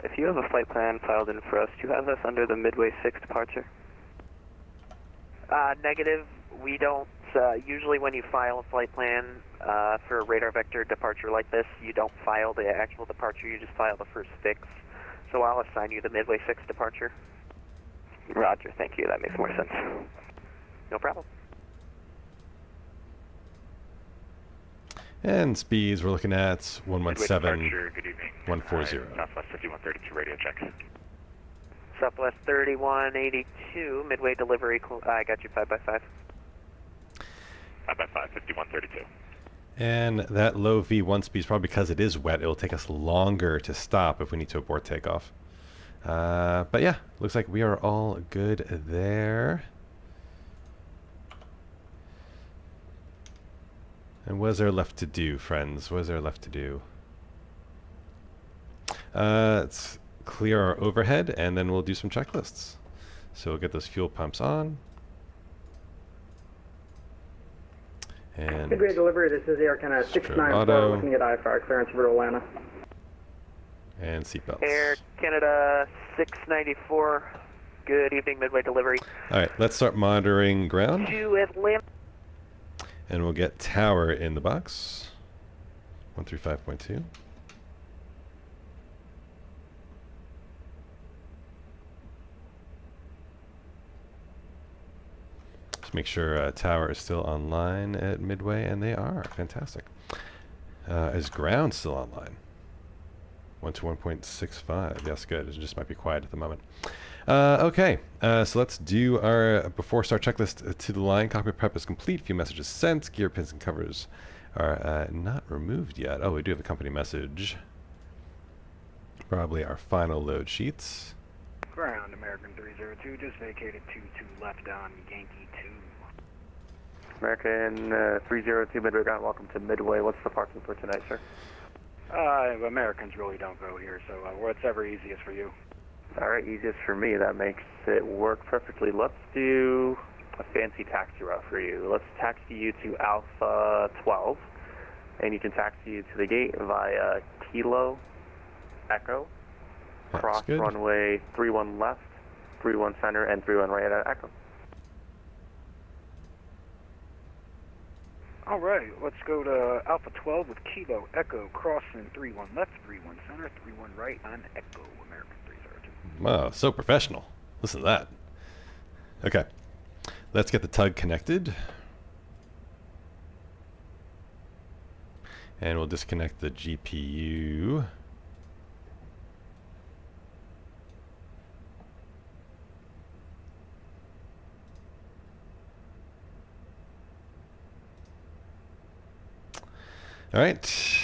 If you have a flight plan filed in for us, do you have us under the Midway 6 departure? Negative. We don't. Usually when you file a flight plan for a radar vector departure like this, you don't file the actual departure, you just file the first fix. So I'll assign you the Midway 6 departure. Roger, thank you. That makes more sense. No problem. And speeds, we're looking at 117, Good evening. 140. Southwest 5132 radio check. Southwest 3182, midway delivery. I got you 5x5. 5x5, 5132. And that low V1 speed is probably because it is wet. It will take us longer to stop if we need to abort takeoff. But yeah, looks like we are all good there. And what is there left to do, friends? What is there left to do? Let's clear our overhead, and then we'll do some checklists. So we'll get those fuel pumps on. And Midway delivery, this is Air Canada 694, looking at IFR clearance for Atlanta. And seatbelts. Air Canada 694, good evening, midway delivery. All right, let's start monitoring ground. To Atlanta. And we'll get tower in the box. 135.2. Just make sure tower is still online at Midway, and they are. Fantastic. Is ground still online? 121.65. Yes, good. It just might be quiet at the moment. Okay, so let's do our before start checklist to the line. Cockpit prep is complete. Few messages sent. Gear pins and covers are not removed yet. Oh, we do have a company message. Probably our final load sheets. Ground, American 302, just vacated 22 left on Yankee 2. American 302, midway ground, welcome to Midway. What's the parking for tonight, sir? Americans really don't go here, so whatever easiest for you. All right, easiest for me. That makes it work perfectly. Let's do a fancy taxi route for you. Let's taxi you to Alpha 12, and you can taxi you to the gate via Kilo Echo, cross runway 31 left, 31 center, and 31 right at Echo. All right, let's go to Alpha 12 with Kilo Echo, crossing 31 left, 31 center, 31 right on Echo, American 302. Wow, so professional. Listen to that. Okay, let's get the tug connected. And we'll disconnect the GPU. All right.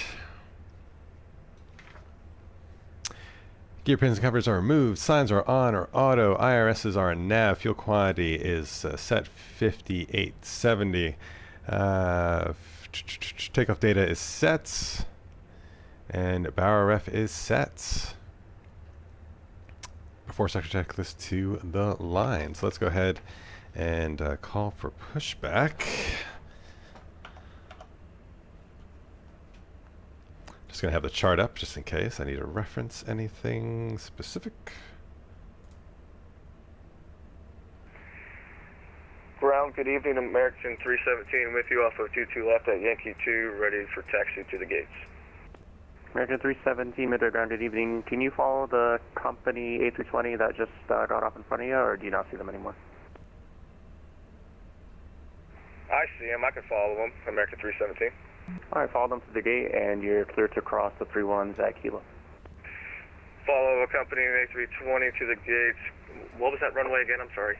Gear pins and covers are removed. Signs are on or auto. IRSs are in nav. Fuel quantity is set 5870. Takeoff data is set. And Bauer ref is set. Before sector checklist to the line. So let's go ahead and call for pushback. Just going to have the chart up just in case I need to reference anything specific. Ground, good evening, American 317 with you off of 22 left at Yankee 2, ready for taxi to the gates. American 317, midway ground, good evening. Can you follow the company A320 that just got off in front of you, or do you not see them anymore? I see him. I can follow him. American 317. All right, follow them to the gate, and you're clear to cross the 31s at Kilo. Follow accompanying A320 to the gates. What was that runway again? I'm sorry.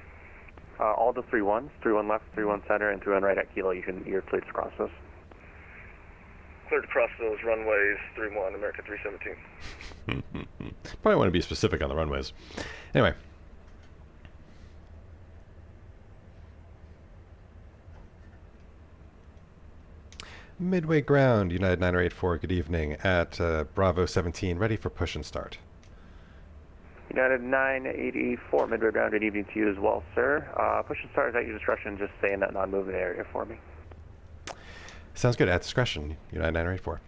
All the 31s, 31 left, 31 center, and 31 right at Kilo. You're clear to cross those. Clear to cross those runways, 31, American 317. Probably want to be specific on the runways. Anyway. Midway ground, United 9084, good evening, at Bravo 17, ready for push and start. United 984, midway ground, good evening to you as well, sir. Push and start is at your discretion, just stay in that non-movement area for me. Sounds good, at discretion, United 984.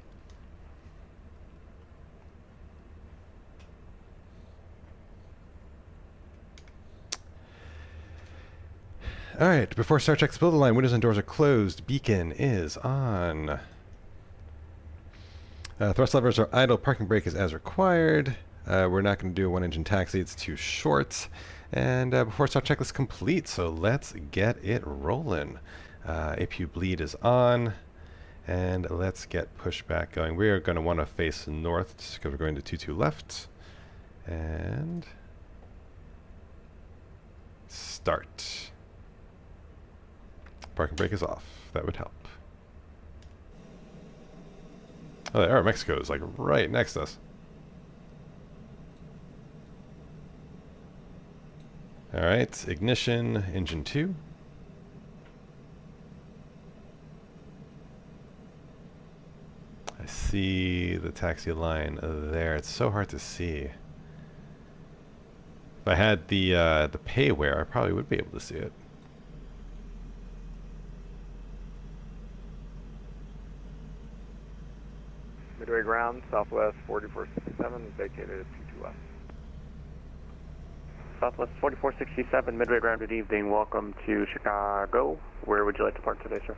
Alright, before start checks below the line, windows and doors are closed, beacon is on. Thrust levers are idle, parking brake is as required. We're not going to do a one-engine taxi, it's too short. And before start checklist complete, so let's get it rolling. APU bleed is on, and let's get pushback going. We are going to want to face north because we're going to 22 left. And start. Parking brake is off. That would help. Oh, there, Mexico is like right next to us. All right, ignition, engine 2. I see the taxi line there. It's so hard to see. If I had the payware, I probably would be able to see it. Midway ground, southwest 4467, vacated at 22 left. Southwest 4467, midway ground, good evening. Welcome to Chicago. Where would you like to park today, sir?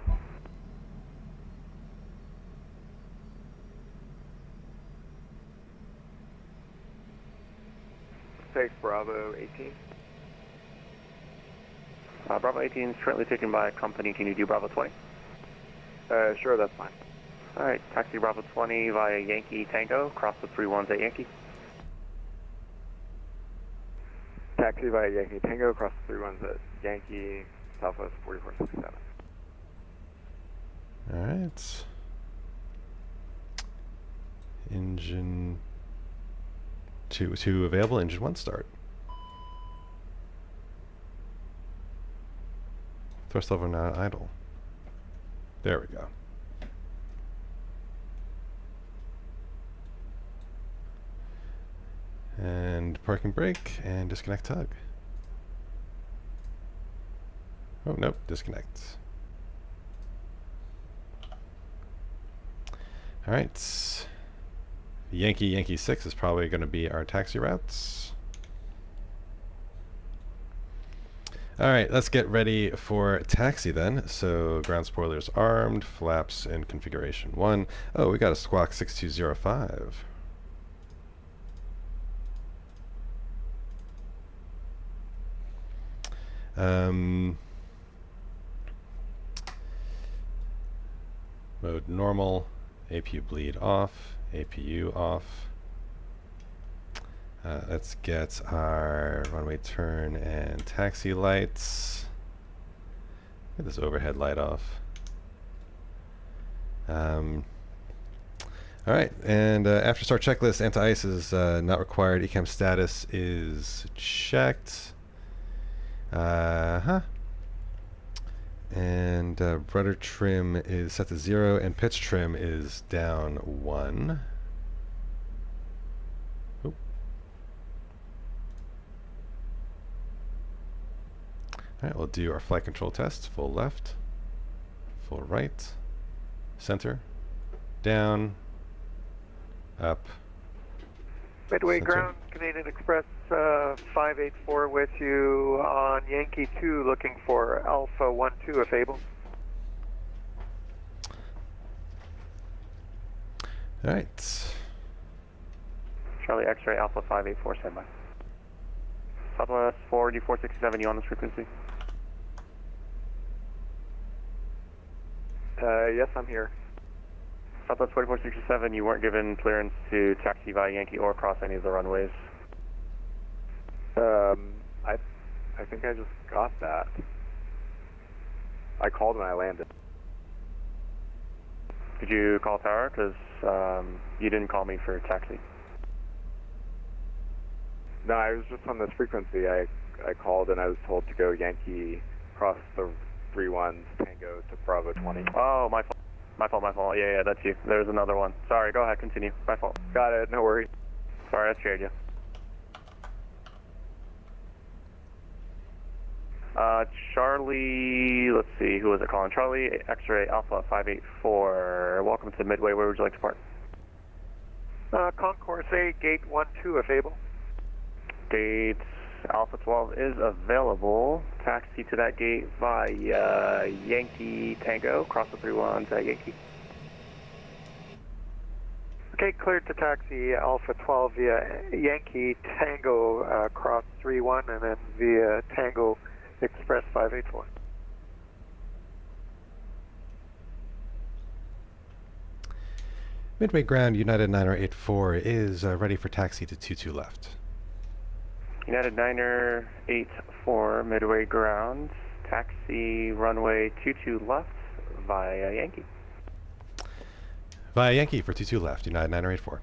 Take Bravo 18. Bravo 18 is currently taken by a company. Can you do Bravo 20? Sure, that's fine. All right, taxi Bravo 20 via Yankee Tango, cross the 31s at Yankee. Taxi via Yankee Tango, across the 31s at Yankee, southwest 4467. Alright. Engine 2 available, engine 1 start. Thrust lever not idle. There we go. And parking brake and disconnect tug. Oh, nope, disconnect. All right. Yankee 6 is probably going to be our taxi routes. All right, let's get ready for taxi then. So ground spoilers armed, flaps in configuration 1. Oh, we got a squawk 6205. Mode normal, APU bleed off, APU off. Let's get our runway turn and taxi lights. Get this overhead light off. Alright, and after start checklist, anti-ice is not required. ECAM status is checked. And rudder trim is set to 0, and pitch trim is down 1. Oop. Alright, we'll do our flight control test. Full left, full right, center, down, up. Midway center. ground, Canadian Express 584 with you on Yankee 2, looking for Alpha 12 if able. Alright, Charlie X-ray Alpha 584, standby. Southwest 4D467, you on this frequency? Yes, I'm here. Southwest 4467, you weren't given clearance to taxi via Yankee or cross any of the runways. I think I just got that. I called when I landed. Did you call tower? Because you didn't call me for taxi. No, I was just on this frequency. I called and I was told to go Yankee across the 3-1s Tango to Bravo 20. Oh, my fault. My fault. Yeah, that's you. There's another one. Sorry, go ahead, continue. My fault. Got it, no worries. Sorry, I scared you. Charlie, let's see, who was it calling? Charlie X-ray Alpha 584. Welcome to Midway. Where would you like to park? Concourse A, gate 12 if able. Gate Alpha 12 is available. Taxi to that gate via Yankee Tango. Cross the 3-1 to Yankee. Okay, cleared to taxi Alpha 12 via Yankee Tango cross 3-1 and then via Tango Express 584. Midway ground, United 9084 is ready for taxi to 22 left. United 984, Midway ground, taxi runway 22 left via Yankee. Via Yankee for 22 left, United 9084.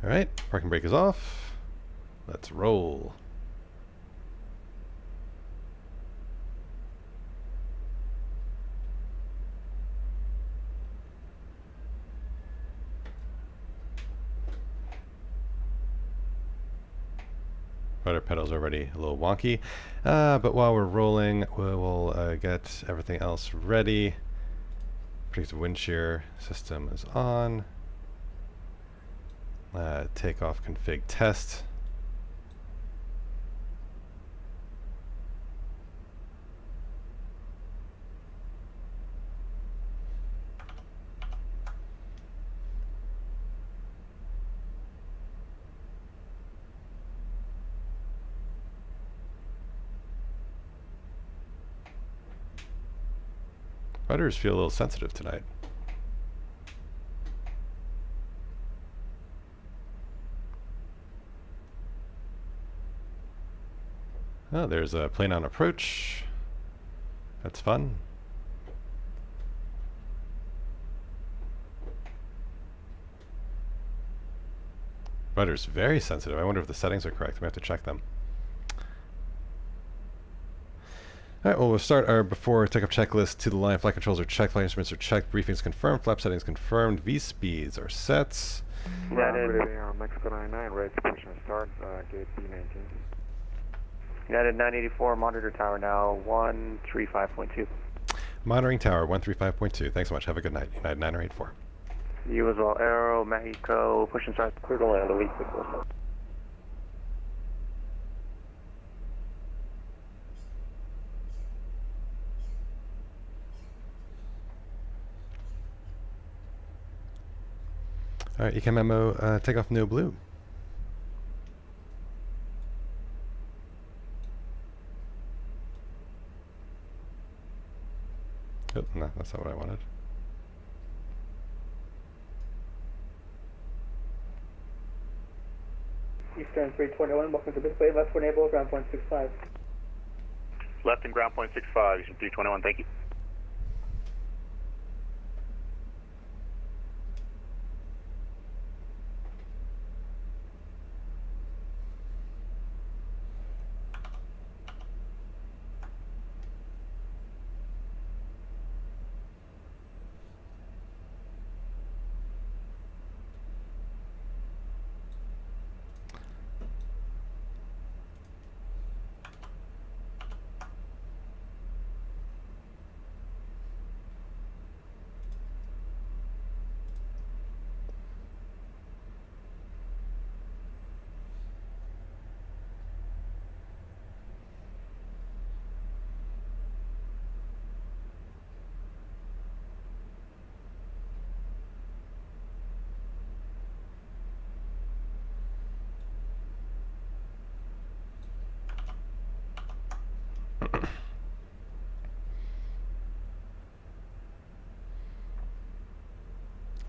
All right, parking brake is off. Let's roll. Rudder pedals are already a little wonky, but while we're rolling, we'll get everything else ready. Predictive wind shear system is on. Takeoff config test. Rudders feel a little sensitive tonight. Oh, there's a plane on approach. That's fun. Rudder's very sensitive. I wonder if the settings are correct. We have to check them. Alright, well, we'll start our before takeoff checklist to the line. Flight controls are checked, flight instruments are checked, briefings confirmed, flap settings confirmed, V-speeds are set. Mexico 99, ready to push and start, gate B19. United 984, monitor tower now 135.2. Monitoring tower 135.2. Thanks so much. Have a good night. United 9084. You as well. Aero, Mexico, push and start, clear to land, the week before. Alright, ECAM memo, takeoff no blue. Oh, no, that's not what I wanted. Eastern 321, welcome to Midway, left for enable, ground point 65. Left and ground point 65, Eastern 321, thank you.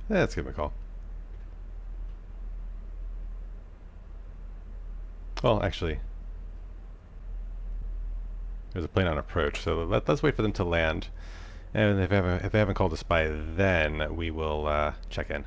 Let's give him a call. Well, actually, there's a plane on approach, so let's wait for them to land. And if they haven't called us by then, we will check in.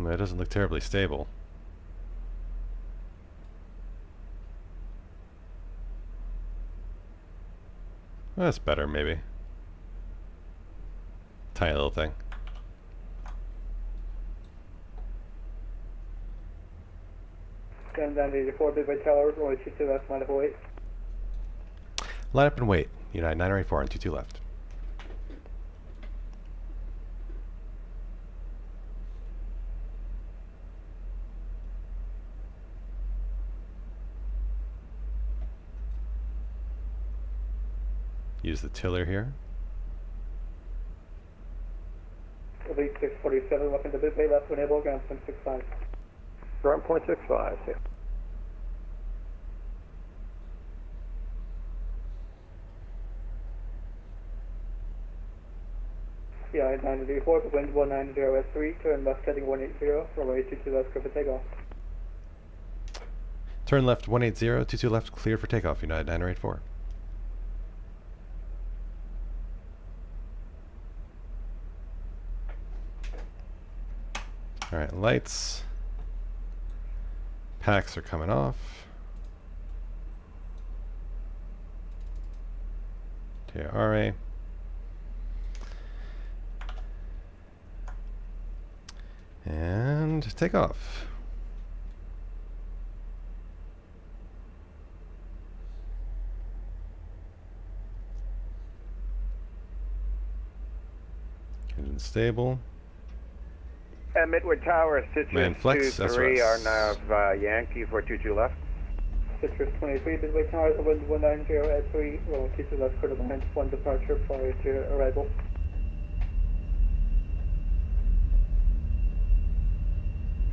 It doesn't look terribly stable. That's better, maybe. Tiny little thing. Gun down to 84, Midway Tower, only 22 left, line up and wait. Line up and wait. United 984 and 22 left. Use the tiller here. Elite 647, welcome to Midway, left to enable, ground 0.65. Ground 0.65, yeah. Yeah, 984, wind 190 S3, turn left heading 180, runway 22 left, clear for takeoff. Turn left 180, 22 left, clear for takeoff, United 984. Alright, lights. Packs are coming off. TRA. And take off. Engine stable. Midway Tower, Citrus Man flex, 23 are SRS. now Yankee for 22 left. Citrus 23, Midway Tower, wind 190 S3, runway 22 left, clear to land, 1 departure prior to arrival.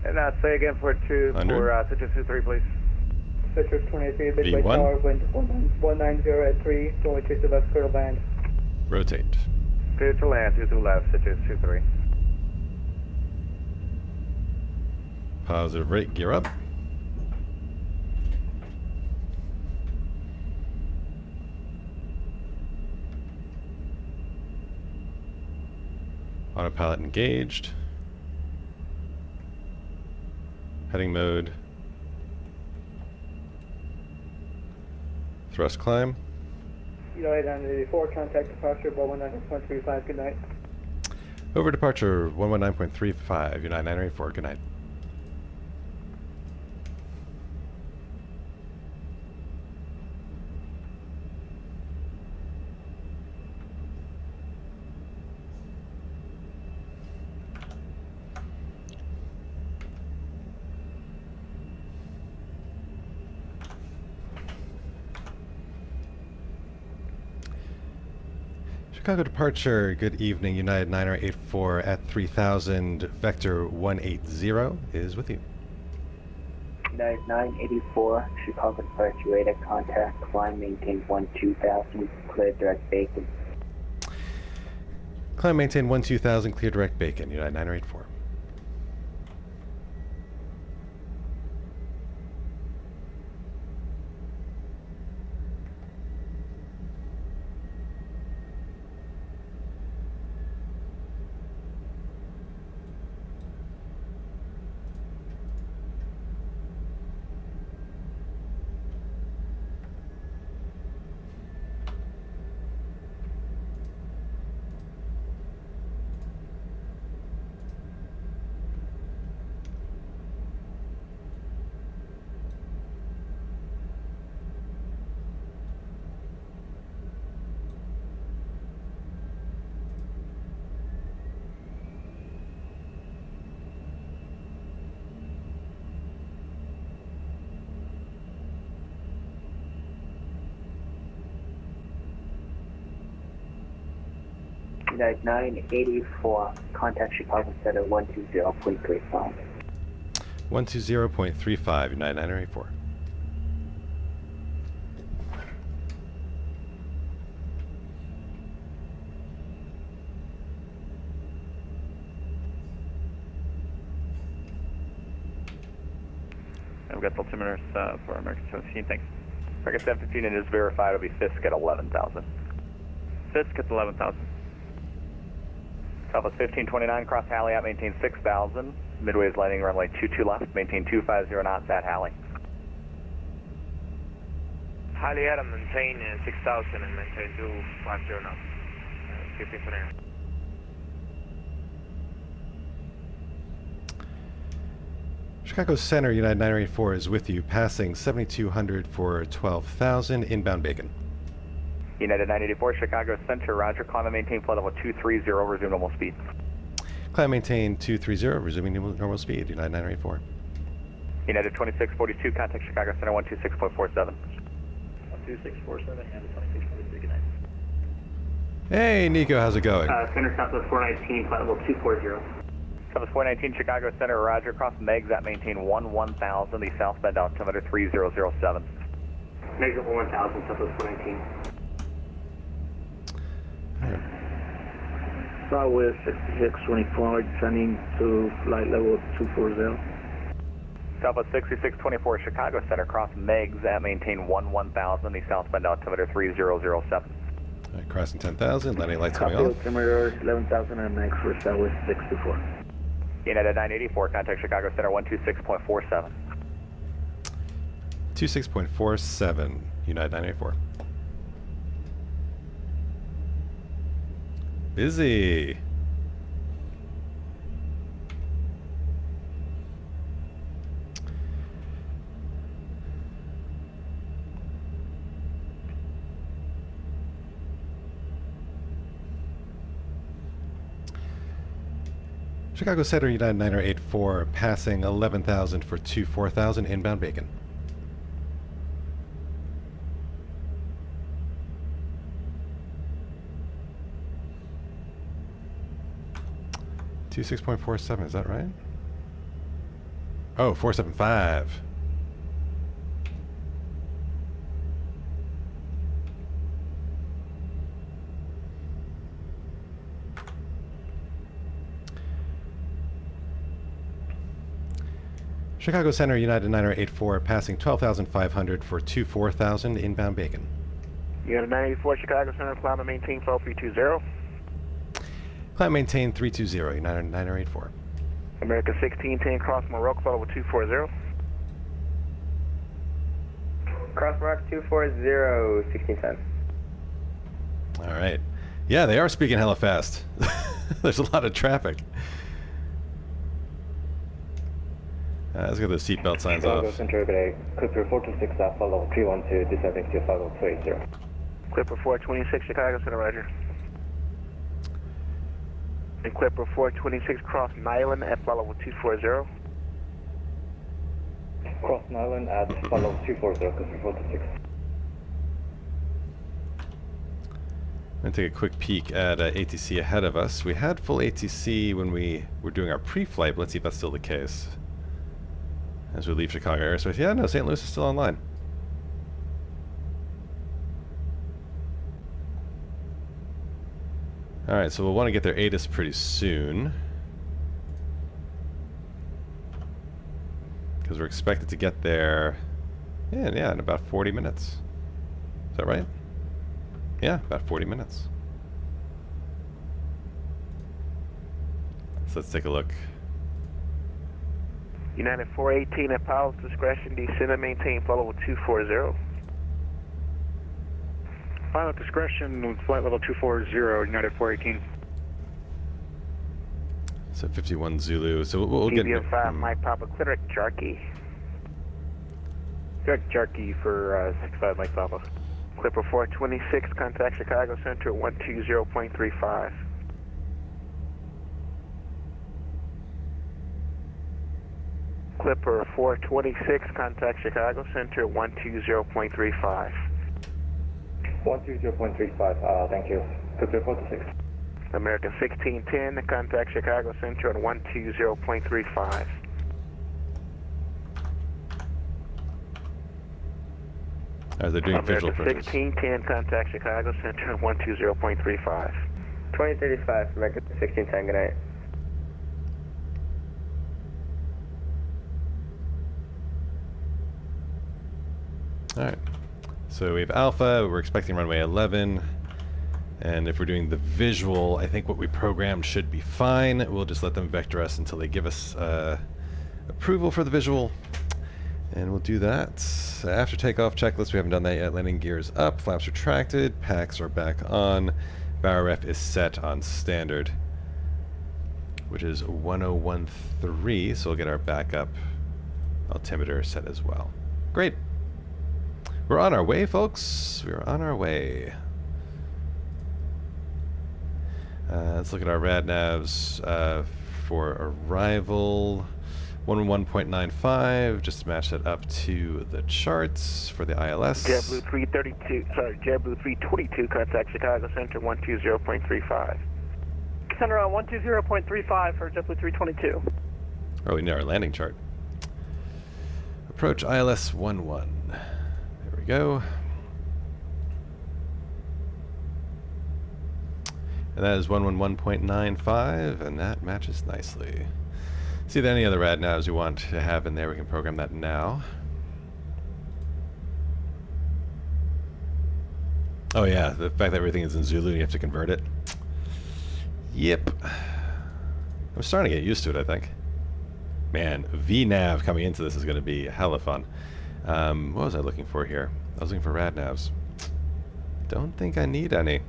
And say again for 2 for Citrus 23, please. Citrus 23, Midway V1. Tower, wind 190 S3, runway 22 left, clear to land. Rotate. Clear to land, 22 left, Citrus 23. Positive rate, gear up. Autopilot engaged. Heading mode. Thrust climb. United 984, contact departure, 119.35, good night. Over departure 119.35, United 984, good night. Chicago departure, good evening, United 984 at 3000, vector 180 is with you. United 984, Chicago departure, radar contact, climb, maintain 12000, clear direct Bacon. Climb, maintain 12000, clear direct Bacon, United 984. United 984, contact Chicago Center 120.35. 120.35, United 984. We've got the altimeters for American 17, thanks. American 715 and is verified, it'll be Fisk at 11,000. Fisk at 11,000. Southwest 1529, cross Halley out, maintain 6,000. Midway is landing runway 22 left, maintain 250 knots at Halley. Halley out and maintain 6,000 and maintain 250 knots. Keeping for now. Chicago Center, United 984 is with you, passing 7,200 for 12,000, inbound Bacon. United 984, Chicago Center, roger, climb and maintain flight level 230, resume normal speed. Climb maintain 230, resuming normal speed, United 984. United 2642, contact Chicago Center 126.47. 12647 and 2642, good night. Hey, Nico, how's it going? Center Southwest 419, flight level 240. Southwest 419, Chicago Center, roger, cross Megs at maintain 11,000, the southbound altimeter 3007. Megs at 1000, Southwest 419. Southwest 6624, descending to flight level 240. Southwest 6624, Chicago Center, cross Megs at maintain 11,000, the southbound altimeter 3007. All right, crossing 10,000, landing lights coming off. Altimeter 11,000 and next for Southwest 624. United 984, contact Chicago Center 126.47. 26.47, United 984. Busy. Chicago Center, United 984, passing 11,000 for 24,000, inbound Bacon. .47, is that right? Oh, 475. Chicago Center, United 984, passing 12,500 for 24,000, inbound Bacon. United 984, Chicago Center, climb and maintain flow 320. Climb maintain 320, United 984. America 1610, cross Morocco, follow with 240. Cross Morocco 240, 1610. All right. Yeah, they are speaking hella fast. There's a lot of traffic. Let's get the seatbelt signs off. Chicago Center, Clipper 426, follow 312, descending to 5020. Clipper 426, Chicago Center, roger. And Clipper 426, cross Nyland at follow with 240. Cross Nyland at follow 240, Clipper 426. I'm going to take a quick peek at ATC ahead of us. We had full ATC when we were doing our pre-flight, but let's see if that's still the case. As we leave Chicago Airspace. Yeah, no, St. Louis is still online. Alright, so we'll want to get their ATIS pretty soon. Because we're expected to get there in about 40 minutes. Is that right? Yeah, about 40 minutes. So let's take a look. United 418 at pilot's discretion, descend and maintain follow with 240. Pilot discretion with flight level 240, United 418. So 51 Zulu. So we'll get... DBO5, Mike Papa, clear at Jarkey. Clear at Jarkey for 65 Mike Papa. Clipper 426, contact Chicago Center at 120.35. Clipper 426, contact Chicago Center at 120.35. 120.35, thank you. Clipper 426. American 1610, contact Chicago Center on 120.35. As they're doing visual American approaches. 1610, contact Chicago Center on 120.35. 2035, American 1610, good night. Alright, so we have Alpha, we're expecting runway 11, and if we're doing the visual, I think what we programmed should be fine. We'll just let them vector us until they give us approval for the visual, and we'll do that. After takeoff checklist, we haven't done that yet. Landing gears up, flaps retracted, packs are back on, bow ref is set on standard, which is 1013, so we'll get our backup altimeter set as well. Great. We're on our way, folks. We're on our way. Let's look at our rad navs for arrival. 111.95. Just match that up to the charts for the ILS. JetBlue 332. Sorry, JetBlue 322. Contact Chicago Center 120.35. Center on 120.35 for JetBlue 322. Oh, we need our landing chart. Approach ILS 11. There we go. And that is 111.95, and that matches nicely. See if there are any other rad navs you want to have in there. We can program that now. Oh yeah, the fact that everything is in Zulu, you have to convert it. Yep. I'm starting to get used to it, I think. Man, VNav coming into this is going to be hella fun. What was I looking for here? I was looking for rad navs. Don't think I need any.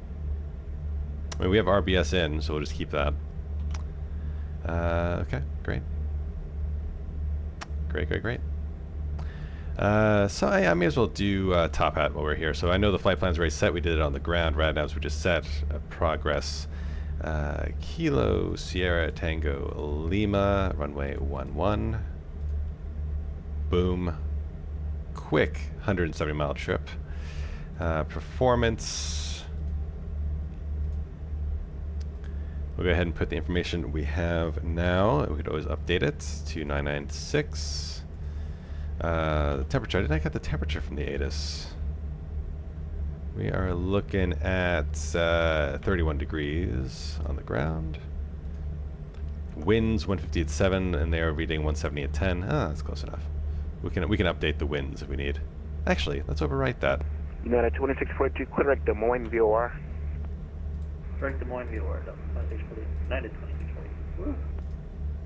I mean, we have RBS in, so we'll just keep that. Okay, great. Great. So I may as well do top hat while we're here. So I know the flight plan's already set. We did it on the ground. Rad navs were just set. Progress. Kilo Sierra Tango Lima, runway 11. Boom. Quick 170-mile trip. Performance. We'll go ahead and put the information we have now. We could always update it to 996. The temperature. Did I get the temperature from the ATIS? We are looking at 31 degrees on the ground. Winds 150 at 7, and they are reading 170 at 10. Ah, that's close enough. We can update the winds if we need. Actually, let's overwrite that. United 2642, correct Des Moines VOR. Correct Des Moines VOR, 2640. United 2640. Woo!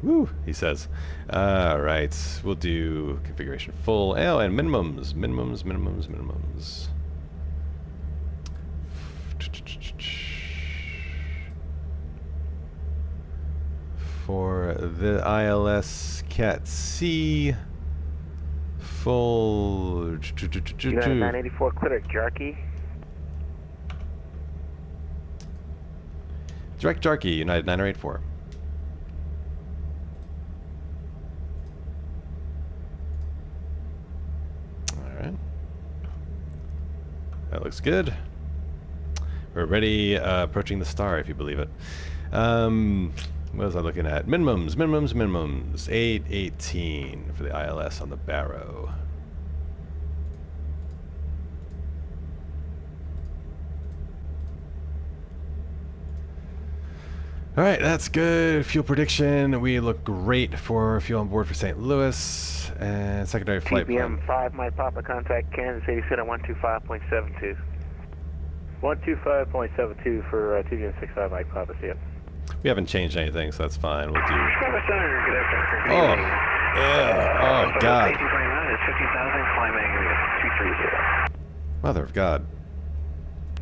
Woo, he says. Alright, we'll do configuration full. Oh, and minimums. For the ILS Cat C, full. United 984, clear Jarkey. Direct Jarkey, United 984. Alright. That looks good. We're ready, approaching the star, if you believe it. What was I looking at? Minimums. 818 for the ILS on the Barrow. Alright, that's good. Fuel prediction. We look great for fuel on board for St. Louis. And secondary flight plan. TBM 5, Mike Papa, contact Kansas City Center 125.72. 125.72 for TBM 65, Mike Papa, see ya. We haven't changed anything, so that's fine. We'll do. Oh, yeah. Oh, God. 1829 is 50,000, climbing 230. Mother of God.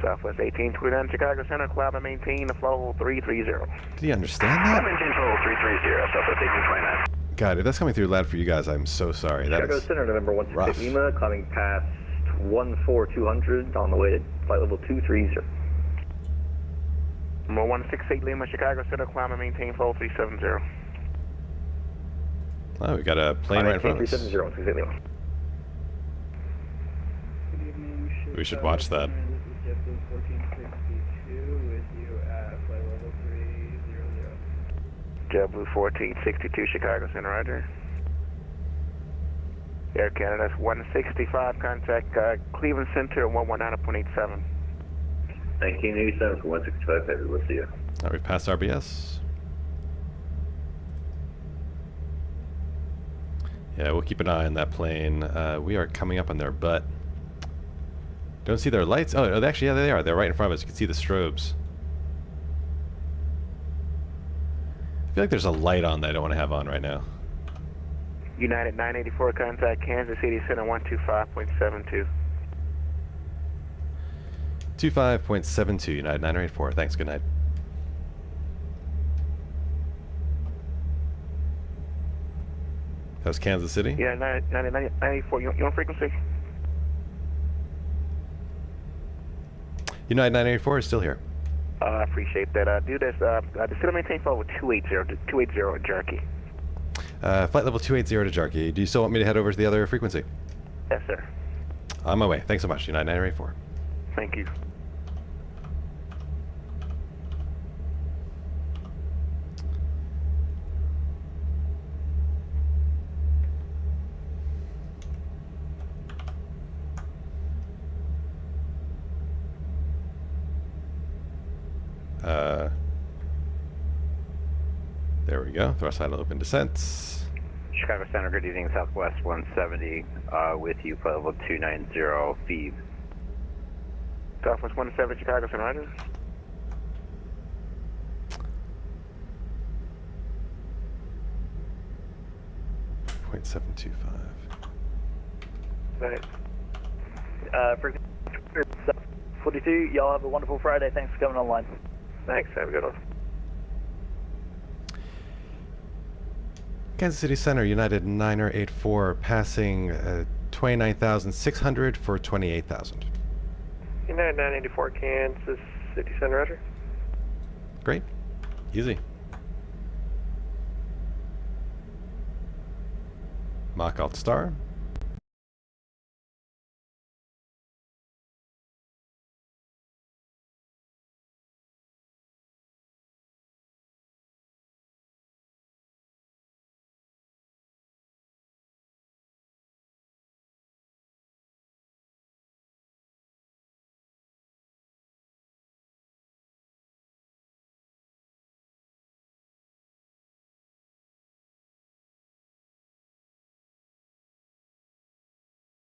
Southwest 1829, Chicago Center, climb and maintain the flow 330. Did he understand that? Maintain flow 330, Southwest 1829. God, if that's coming through loud for you guys, I'm so sorry. That Chicago is Center, November rough. 16 Lima, climbing past 14200 on the way to flight level 230. Number 168 Lima, Chicago Center, climb and maintain flow 370. Oh, we got a plane right in front of us. 370, 168 Lima. We should watch that. This is JetBlue 1462 with you at flight level JetBlue 1462 Chicago Center, roger. Air Canada 165, contact Cleveland Center 119.87. 1987 for 165 Heavy, we'll see you. We've passed RBS. Yeah, we'll keep an eye on that plane. We are coming up on their butt. Don't see their lights. Oh, actually, yeah, they are. They're right in front of us. You can see the strobes. I feel like there's a light on that I don't want to have on right now. United 984, contact Kansas City Center 125.72. 25.72, United 984. Thanks, good night. That was Kansas City? Yeah, 984. You on frequency? United 984 is still here. I appreciate that. Do this. Still maintain flight level 280 jerky. Flight level 280 to Jarkey. Do you still want me to head over to the other frequency? Yes, sir. On my way. Thanks so much, United 984. Thank you. There we go. Thrust idle open descents. Chicago Center, good evening, Southwest 170, with you, flight level 290, Phoebe. Southwest 170, Chicago Center, roger. .725. Right. Frequency 42, y'all have a wonderful Friday. Thanks for coming online. Thanks, have a good one. Kansas City Center, United 984, passing 29,600 for 28,000. United 984, Kansas City Center, roger. Great. Easy. Mach Alt Star.